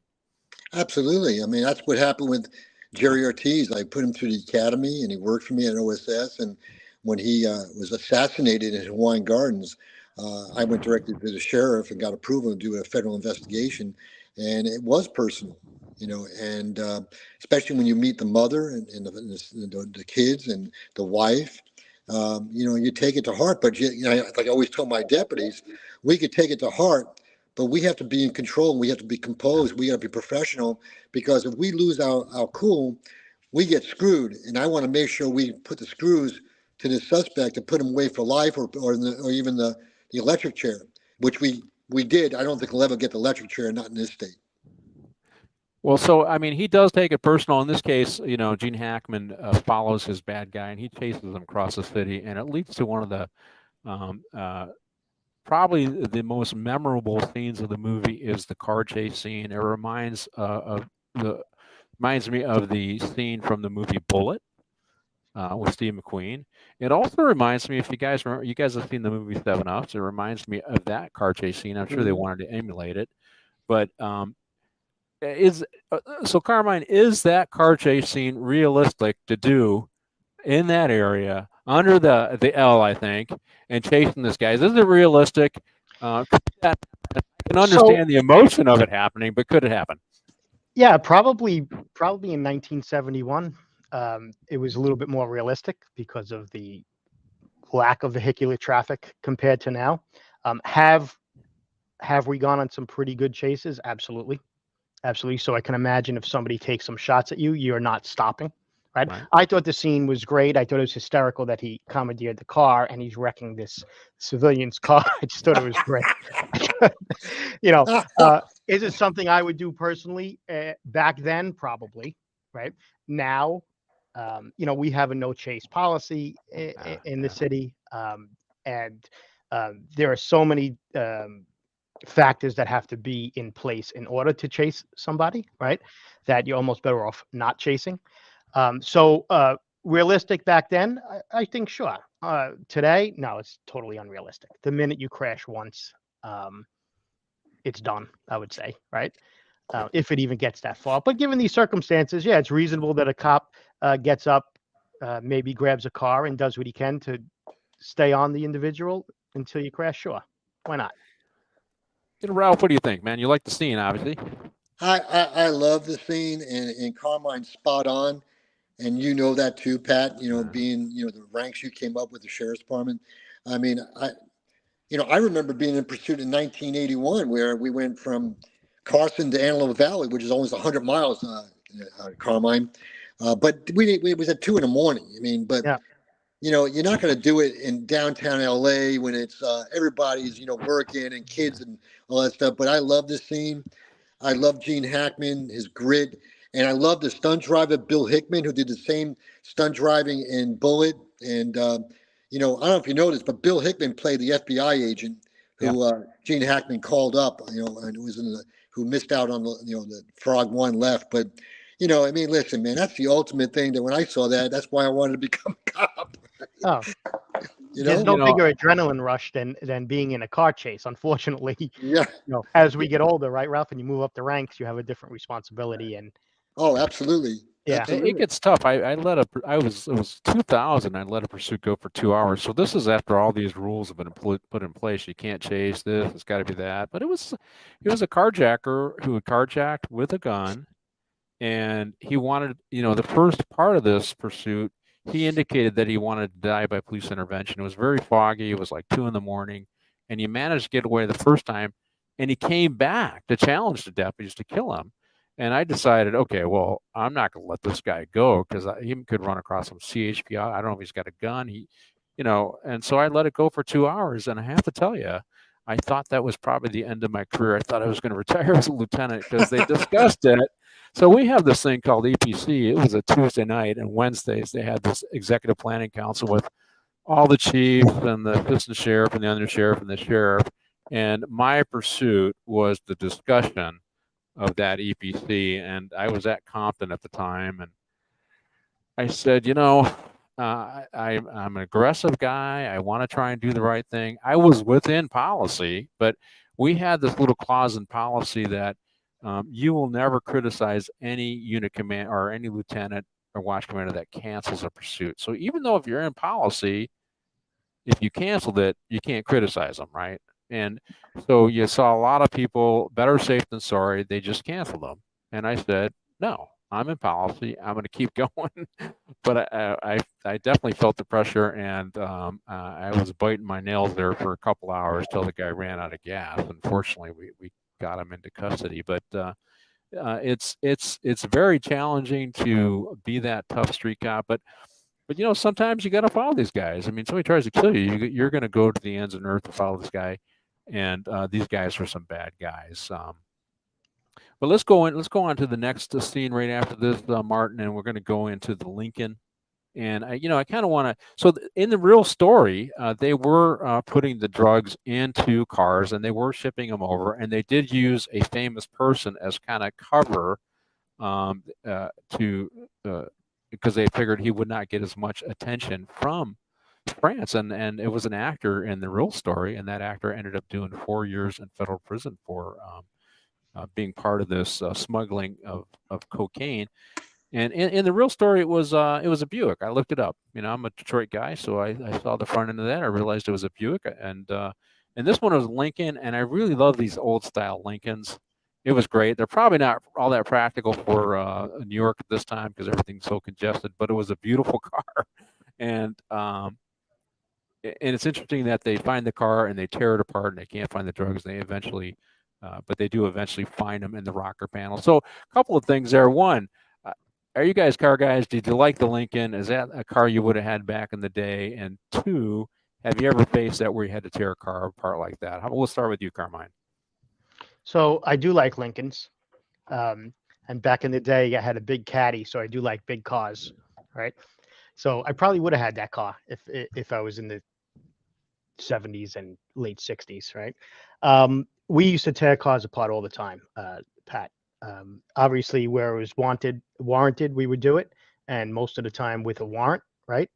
Absolutely. I mean, that's what happened with Jerry Ortiz. I put him through the academy, and he worked for me at OSS. And when he was assassinated in Hawaiian Gardens, I went directly to the sheriff and got approval to do a federal investigation. And it was personal, and especially when you meet the mother and the kids and the wife, you take it to heart. But, like I always told my deputies, we could take it to heart, but we have to be in control. We have to be composed. We have to be professional, because if we lose our cool, we get screwed. And I want to make sure we put the screws to the suspect to put him away for life, or even the electric chair, which we did. I don't think we'll ever get the electric chair, not in this state. Well, so, I mean, he does take it personal. In this case, Gene Hackman follows his bad guy, and he chases him across the city, and it leads to one of the probably the most memorable scenes of the movie is the car chase scene. It reminds me of the scene from the movie Bullet with Steve McQueen. It also reminds me, if you guys remember, you guys have seen the movie 7 Ups, it reminds me of that car chase scene. I'm sure they wanted to emulate it, but so Carmine, is that car chase scene realistic to do in that area under the L, I think, and chasing this guy? Is it realistic? I can understand the emotion of it happening, but could it happen? Yeah, probably in 1971. It was a little bit more realistic because of the lack of vehicular traffic compared to now. Have we gone on some pretty good chases? Absolutely. So I can imagine if somebody takes some shots at you, you're not stopping, right? I thought the scene was great. I thought it was hysterical that he commandeered the car and he's wrecking this civilian's car. I just thought it was great. Is it something I would do personally? Back then, probably, right? Now, we have a no chase policy in the city, and there are so many factors that have to be in place in order to chase somebody, right? That you're almost better off not chasing. So realistic back then, I think, sure. Today, no, it's totally unrealistic. The minute you crash once, it's done, I would say, right? If it even gets that far. But given these circumstances, yeah, it's reasonable that a cop gets up, maybe grabs a car and does what he can to stay on the individual until you crash. Sure. Why not? Ralph, what do you think, man? You like the scene, obviously. I love the scene, and Carmine's spot on. And that too, Pat, being, the ranks you came up with the sheriff's department. I mean, I remember being in pursuit in 1981, where we went from Carson to Antelope Valley, which is almost 100 miles, Carmine. But it was at 2 a.m. I mean, but yeah. You're not going to do it in downtown LA when it's everybody's, working and kids and all that stuff. But I love this scene. I love Gene Hackman, his grit. And I love the stunt driver, Bill Hickman, who did the same stunt driving in Bullet. And, I don't know if you noticed, but Bill Hickman played the FBI agent who Gene Hackman called up, and who missed out on the Frog One left. But, I mean, listen, man, that's the ultimate thing that when I saw that, that's why I wanted to become a cop. Oh, there's no bigger adrenaline rush than being in a car chase, unfortunately. Yeah. As we get older, right, Ralph, and you move up the ranks, you have a different responsibility. And oh, absolutely. Yeah. It gets tough. It was 2000. I let a pursuit go for 2 hours. So this is after all these rules have been put in place. You can't chase this. It's got to be that. But it was a carjacker who had carjacked with a gun, and he wanted, the first part of this pursuit, he indicated that he wanted to die by police intervention. It was very foggy. It was like 2 a.m, and he managed to get away the first time, and he came back to challenge the deputies to kill him. And I decided, okay, well, I'm not going to let this guy go because he could run across some CHP. I don't know if he's got a gun. And so I let it go for 2 hours. And I have to tell you, I thought that was probably the end of my career. I thought I was going to retire as a lieutenant because they discussed it. So we have this thing called EPC. It was a Tuesday night, and Wednesdays they had this executive planning council with all the chiefs and the assistant sheriff and the undersheriff and the sheriff. And my pursuit was the discussion of that EPC, and I was at Compton at the time, and I said, I'm an aggressive guy. I want to try and do the right thing. I was within policy, but we had this little clause in policy that you will never criticize any unit command or any lieutenant or watch commander that cancels a pursuit. So even though if you're in policy, if you canceled it, you can't criticize them, right? And so you saw a lot of people, better safe than sorry, they just canceled them. And I said, no, I'm in policy. I'm going to keep going. But I definitely felt the pressure, and I was biting my nails there for a couple hours till the guy ran out of gas. Unfortunately, we got him into custody. But it's very challenging to be that tough street cop. But sometimes you got to follow these guys. I mean, somebody tries to kill you, you're going to go to the ends of the earth to follow this guy. And these guys are some bad guys. But let's go on to the next scene right after this, Martin, and we're going to go into the Lincoln. And I kind of want to. So in the real story, they were putting the drugs into cars and they were shipping them over, and they did use a famous person as kind of cover because they figured he would not get as much attention from France, and it was an actor in the real story, and that actor ended up doing 4 years in federal prison for being part of this smuggling of cocaine. And in the real story, it was a Buick. I looked it up. I'm a Detroit guy, so I saw the front end of that. I realized it was a Buick, and this one was Lincoln, and I really love these old style Lincolns. It was great. They're probably not all that practical for New York at this time because everything's so congested, but it was a beautiful car. And it's interesting that they find the car and they tear it apart and they can't find the drugs. But they do eventually find them in the rocker panel. So a couple of things there. One, are you guys car guys? Did you like the Lincoln? Is that a car you would have had back in the day? And two, have you ever faced that where you had to tear a car apart like that? We'll start with you, Carmine. So I do like Lincolns. And back in the day, I had a big caddy, so I do like big cars, right? So I probably would have had that car if I was in the 70s and late 60s, right? We used to tear cars apart all the time, Pat. Obviously, where it was warranted, we would do it, and most of the time with a warrant, right?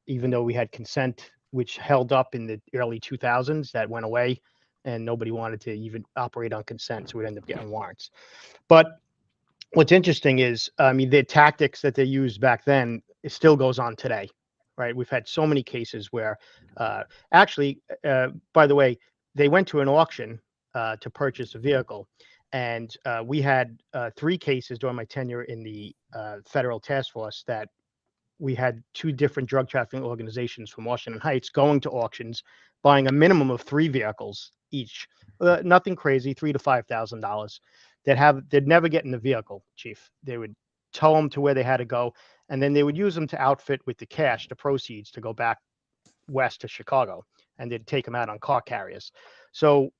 Even though we had consent, which held up in the early 2000s, that went away, and nobody wanted to even operate on consent, so we'd end up getting warrants. But what's interesting is, the tactics that they used back then, it still goes on today, right? We've had so many cases where, by the way, they went to an auction to purchase a vehicle. And we had 3 cases during my tenure in the federal task force that we had 2 different drug trafficking organizations from Washington Heights going to auctions, buying a minimum of 3 vehicles each. Nothing crazy, $3,000 to $5,000. They'd never get in the vehicle, Chief. They would tow them to where they had to go, and then they would use them to outfit with the cash, the proceeds, to go back west to Chicago, and they'd take them out on car carriers. So,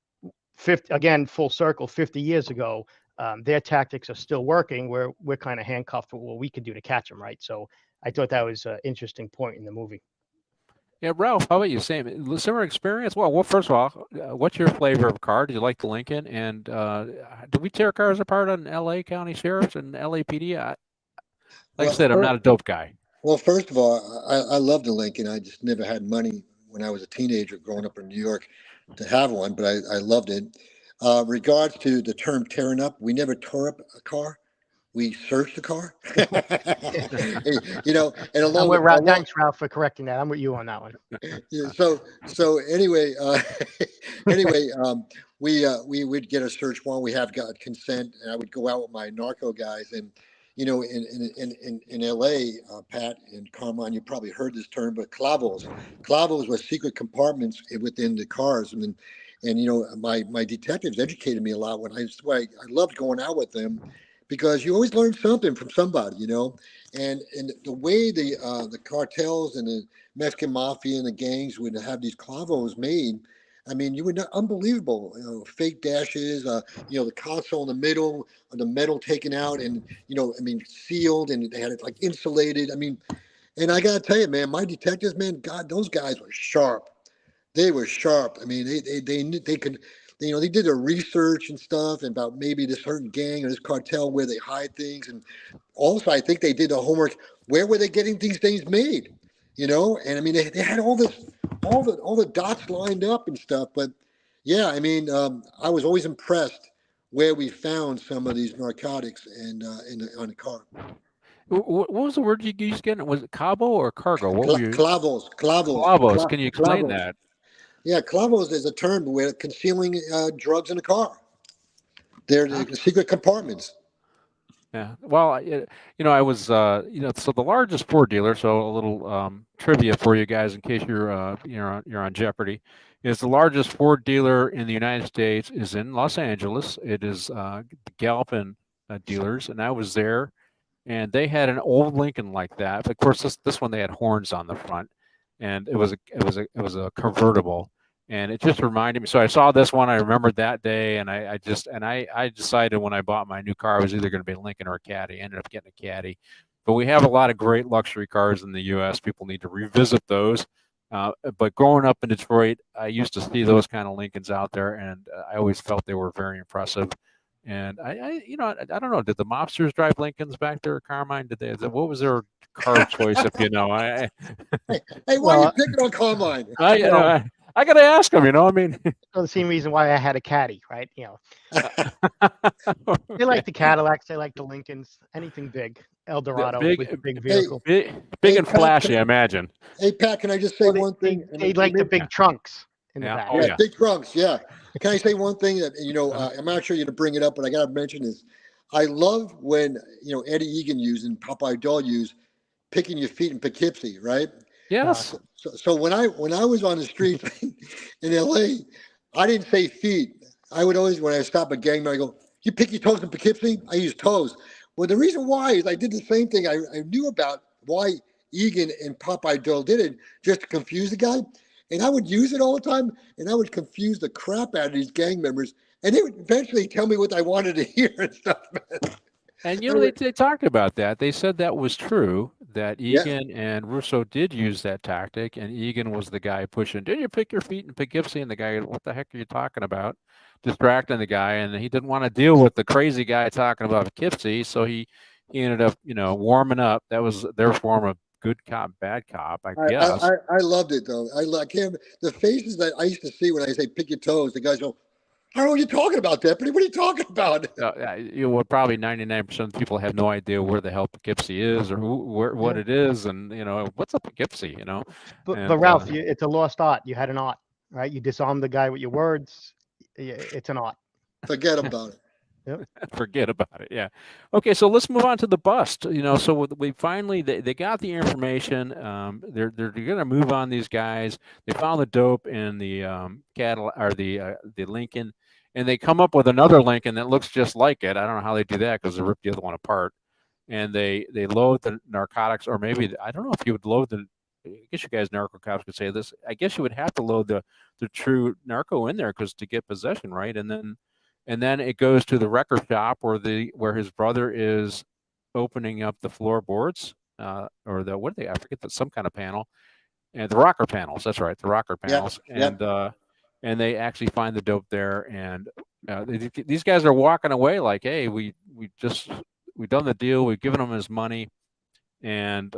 again, full circle, 50 years ago, their tactics are still working. We're kind of handcuffed with what we could do to catch them, right? So I thought that was an interesting point in the movie. Yeah, Ralph, how about you? Similar experience? Well, first of all, what's your flavor of car? Did you like the Lincoln? And do we tear cars apart on LA County Sheriffs and LAPD? I said, I'm not a dope guy. Well, first of all, I love the Lincoln. I just never had money when I was a teenager growing up in New York to have one, but I loved it. Regards to the term tearing up, we never tore up a car. we searched the car. You know, and I'm with Ralph. Thanks, Ralph, for correcting that. I'm with you on that one. Yeah, so anyway, anyway, we would get a search warrant. We have got consent, and I would go out with my narco guys, and you know, in L.A., Pat and Carmine, you probably heard this term, but clavos were secret compartments within the cars, and you know, my detectives educated me a lot when that's why I loved going out with them, because you always learn something from somebody, you know, and the way the cartels and the Mexican mafia and the gangs would have these clavos made. I mean, you would not unbelievable. You know, fake dashes. You know, the console in the middle, the metal taken out, and you know, I mean, sealed, and they had it like insulated. I mean, and I gotta tell you, man, my detectives, man, God, those guys were sharp. They were sharp. I mean, they could. You know, they did their research and stuff about maybe this certain gang or this cartel where they hide things, and also I think they did the homework. Where were they getting these things made? You know, and I mean they had all the dots lined up and stuff. But yeah, I mean, I was always impressed where we found some of these narcotics and on the car. What was the word you used again? Was it cabo or cargo? What were you? Clavos. Clavos. Can you explain Clavos. that? Yeah, clavos is a term where concealing drugs in a car. They're the secret compartments. Yeah. Well, you know, I was, you know, so the largest Ford dealer. So a little trivia for you guys, in case you're on Jeopardy, is the largest Ford dealer in the United States is in Los Angeles. It is Galpin dealers, and I was there, and they had an old Lincoln like that. Of course, this one they had horns on the front, and it was a convertible. And it just reminded me. So I saw this one. I remembered that day, and I decided when I bought my new car, I was either going to be a Lincoln or a Caddy. I ended up getting a Caddy. But we have a lot of great luxury cars in the U.S. People need to revisit those. But growing up in Detroit, I used to see those kind of Lincolns out there, and I always felt they were very impressive. And you know, I don't know. Did the mobsters drive Lincolns back there, Carmine? What was their car choice? If you know, Hey, why are you picking on Carmine? I got to ask them, you know, I mean. The same reason why I had a Caddy, right? You know, they like the Cadillacs, they like the Lincolns, anything big, Eldorado, big vehicle. Big and flashy, I imagine. Hey, Pat, can I just say one thing? They like the big trunks in the back. Oh, yeah, big trunks, yeah. Can I say one thing that, you know, I'm not sure you're going to bring it up, but I got to mention is I love when, you know, Eddie Egan used and Pop Idol used picking your feet in Poughkeepsie, right? Yes. So when I was on the street in LA, I didn't say feet. I would always, when I stop a gang member, I go, "You pick your toes in Poughkeepsie?" I use toes. Well, the reason why is I did the same thing. I knew about why Egan and Popeye Doyle did it, just to confuse the guy. And I would use it all the time, and I would confuse the crap out of these gang members. And they would eventually tell me what I wanted to hear and stuff, man. And, you know, they talked about that. They said that was true, that Egan and Russo did use that tactic, and Egan was the guy pushing, "Did you pick your feet in Poughkeepsie?" And the guy, "What the heck are you talking about?" Distracting the guy, and he didn't want to deal with the crazy guy talking about Poughkeepsie, so he ended up, you know, warming up. That was their form of good cop, bad cop, I guess. I loved it, though. I can't, the faces that I used to see when I say pick your toes, the guys go, "I don't know what you're talking about, Deputy. What are you talking about?" You know, probably 99% of the people have no idea where the hell Poughkeepsie is or what it is, and you know, what's a Poughkeepsie, you know. But Ralph, it's a lost art. You had an art, right? You disarmed the guy with your words. It's an art. Forget about it. Yep. Forget about it. Yeah. Okay, so let's move on to the bust. You know, so we finally they got the information. They're going to move on these guys. They found the dope in the Cadillac or the Lincoln, and they come up with another Lincoln that looks just like it. I don't know how they do that because they ripped the other one apart. And they load the narcotics, or maybe I don't know if you would load the. I guess you guys narco cops could say this. I guess you would have to load the true narco in there because to get possession, right? And then it goes to the record shop where his brother is opening up the floorboards or what are they? I forget that some kind of panel, and the rocker panels. That's right, the rocker panels. Yep. And they actually find the dope there, and these guys are walking away like, "Hey, we've done the deal. We've given him his money," and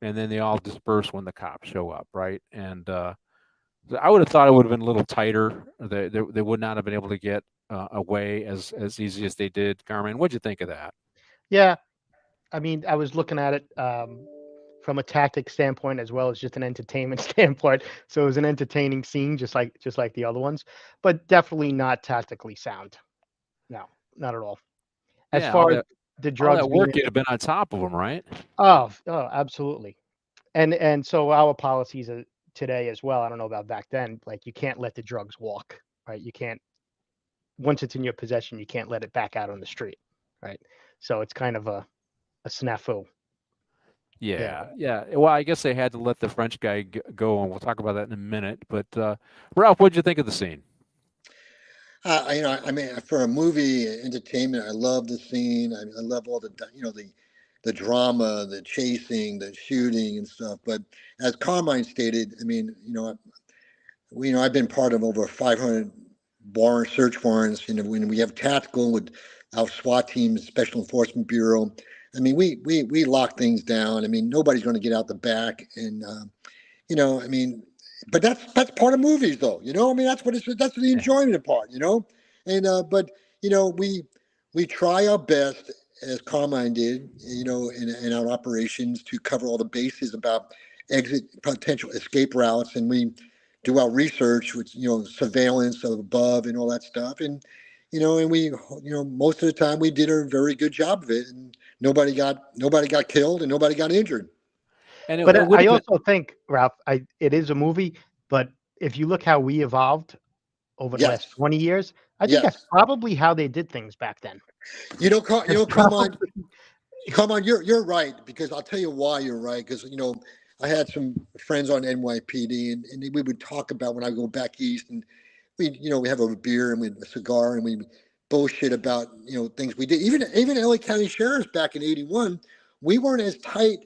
then they all disperse when the cops show up, right? And I would have thought it would have been a little tighter. They would not have been able to get away as easy as they did. Carmine, what'd you think of that? Yeah, I mean, I was looking at it from a tactic standpoint as well as just an entertainment standpoint. So it was an entertaining scene, just like the other ones, but definitely not tactically sound. No, not at all. As Yeah, far as the all drugs that work being, you'd have been on top of them, right? oh, absolutely. And so our policies are today as well. I don't know about back then. Like you can't let the drugs walk, right? You can't once it's in your possession, you can't let it back out on the street, right? So it's kind of a snafu. Yeah. Yeah. Well, I guess they had to let the French guy go, and we'll talk about that in a minute. But Ralph, what'd you think of the scene? I mean, for a movie entertainment, I love the scene. I love all the drama, the chasing, the shooting and stuff. But as Carmine stated, I mean, I've been part of over 500 warrant search warrants. When we have tactical with our SWAT team, Special Enforcement Bureau. I mean, we lock things down. I mean, nobody's going to get out the back, and I mean, but that's part of movies, though. I mean, that's the enjoyment part. And but we try our best, as Carmine did, in our operations to cover all the bases about exit potential escape routes, and we do our research with surveillance of above and all that stuff, and we most of the time we did a very good job of it, and nobody got killed and nobody got injured. And But it would I have been, also think, Ralph, it is a movie, but if you look how we evolved over the last Yes, 20 years, I think that's yes. probably how they did things back then. Carmine, you're right, because I'll tell you why you're right. Because I had some friends on NYPD, and we would talk about when I go back east, and we have a beer and a cigar, and we bullshit about things we did. Even LA County sheriffs back in '81, we weren't as tight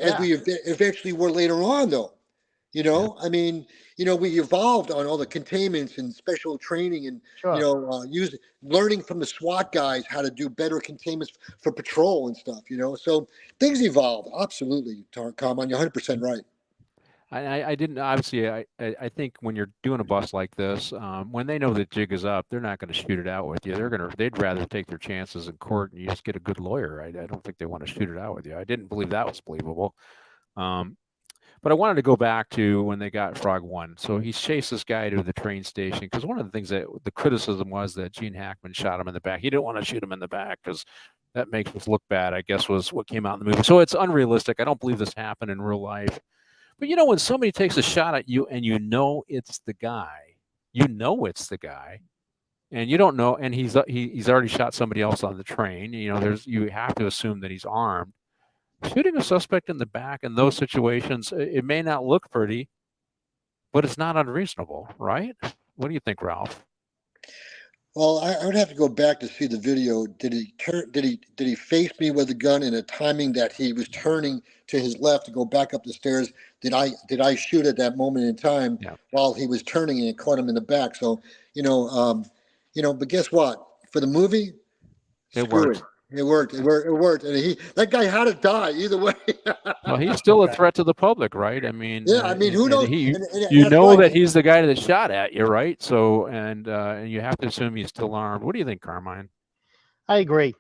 as Yeah, we eventually were later on, though. yeah. I mean, we evolved on all the containments and special training, and sure. learning from the SWAT guys how to do better containments for patrol and stuff. So things evolved. Absolutely, Carmine, you're 100% right. I didn't obviously. I think when you're doing a bust like this, when they know the jig is up, they're not going to shoot it out with you. They'd rather take their chances in court and you just get a good lawyer. I don't think they want to shoot it out with you. I didn't believe that was believable. Um, but I wanted to go back to when they got Frog One. So he chased this guy to the train station because one of the things that the criticism was that Gene Hackman shot him in the back. He didn't want to shoot him in the back because that makes us look bad, I guess, was what came out in the movie. So it's unrealistic. I don't believe this happened in real life. But when somebody takes a shot at you and it's the guy, it's the guy, and you don't know, and he's already shot somebody else on the train. You have to assume that he's armed. Shooting a suspect in the back in those situations, it may not look pretty, but it's not unreasonable, right? What do you think, Ralph? Well, I would have to go back to see the video. Did he turn? Did he face me with a gun in a timing that he was turning to his left to go back up the stairs? Did I shoot at that moment in time Yeah, while he was turning and it caught him in the back? So but guess what? For the movie, it screw it. worked. It worked. It worked. It worked. And that guy had to die either way. Well, he's still a threat to the public, right? I mean, Yeah, I mean, who and knows? he, And you that's know right. that he's the guy that shot at you, right? So, and you have to assume he's still armed. What do you think, Carmine? I agree.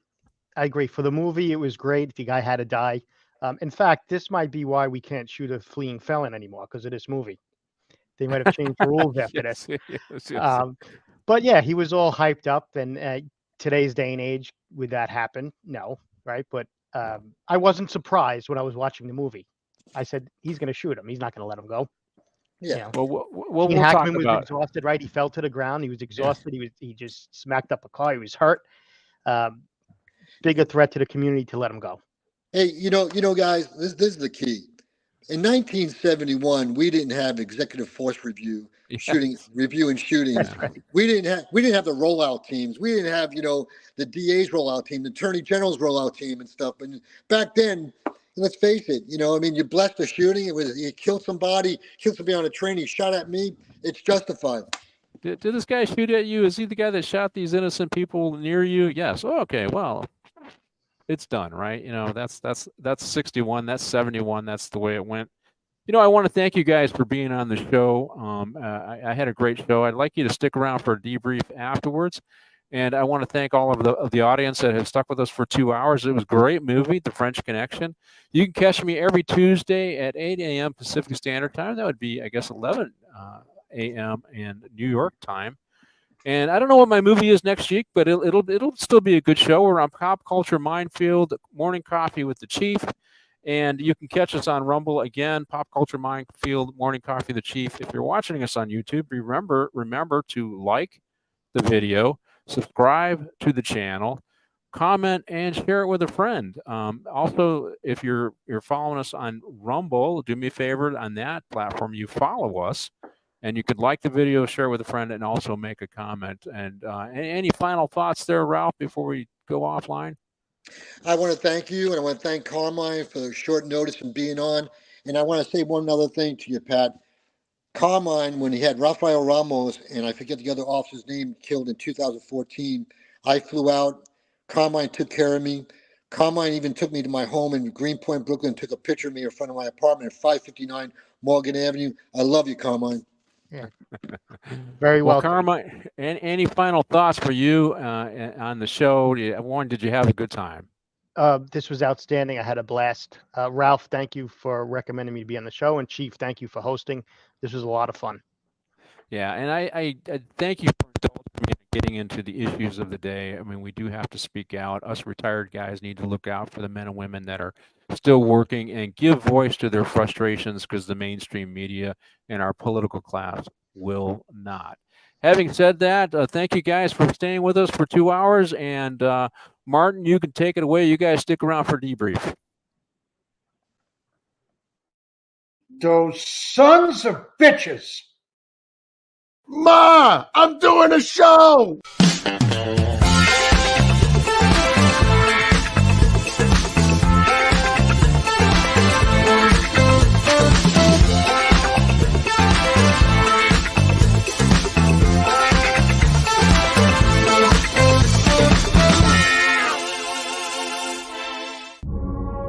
I agree. For the movie, it was great. The guy had to die. In fact, this might be why we can't shoot a fleeing felon anymore because of this movie. They might have changed the rules after Yes, this. yes. But yeah, he was all hyped up. And today's day and age, would that happen? No, right? But Yeah. I wasn't surprised when I was watching the movie. I said, he's going to shoot him. He's not going to let him go. Yeah. Well, Gene we'll talk Hackman was about. exhausted, right? He fell to the ground. He was Yeah. exhausted. He just smacked up a car. He was hurt. Um, Bigger threat to the community to let him go. Hey, guys, this is the key. In 1971, we didn't have executive force review, Yes. review and shootings. That's right. We didn't have the rollout teams. We didn't have the DA's rollout team, the Attorney General's rollout team, and stuff. And back then, let's face it, I mean, you blessed a shooting. You killed somebody on a train. He shot at me. It's justified. Did this guy shoot at you? Is he the guy that shot these innocent people near you? Yes. Oh, okay. Well, it's done, right? That's 61. That's 71. That's the way it went. I want to thank you guys for being on the show. I had a great show. I'd like you to stick around for a debrief afterwards. And I want to thank all of the audience that have stuck with us for 2 hours. It was a great movie, The French Connection. You can catch me every Tuesday at 8 a.m. Pacific Standard Time. That would be, I guess, 11 a.m. in New York time. And I don't know what my movie is next week, but it'll still be a good show. We're on Pop Culture Minefield, Morning Coffee with the Chief. And you can catch us on Rumble again, Pop Culture Minefield, Morning Coffee with the Chief. If you're watching us on YouTube, remember to like the video, subscribe to the channel, comment, and share it with a friend. Also, if you're following us on Rumble, do me a favor on that platform, you follow us, and you could like the video, share it with a friend, and also make a comment. And any final thoughts there, Ralph, before we go offline? I want to thank you, and I want to thank Carmine for the short notice and being on. And I want to say one other thing to you, Pat. Carmine, when he had Rafael Ramos, and I forget the other officer's name, killed in 2014, I flew out. Carmine took care of me. Carmine even took me to my home in Greenpoint, Brooklyn, and took a picture of me in front of my apartment at 559 Morgan Avenue. I love you, Carmine. Yeah. Very well. welcome. Carmine, any final thoughts for you on the show? One, did you have a good time? This was outstanding. I had a blast. Ralph, thank you for recommending me to be on the show. And Chief, thank you for hosting. This was a lot of fun. Yeah, and I thank you for indulging me in getting into the issues of the day. I mean, we do have to speak out. Us retired guys need to look out for the men and women that are still working and give voice to their frustrations, because the mainstream media and our political class will not. Having said that, thank you guys for staying with us for 2 hours. And Martin, you can take it away. You guys stick around for debrief. Those sons of bitches. Ma, I'm doing a show.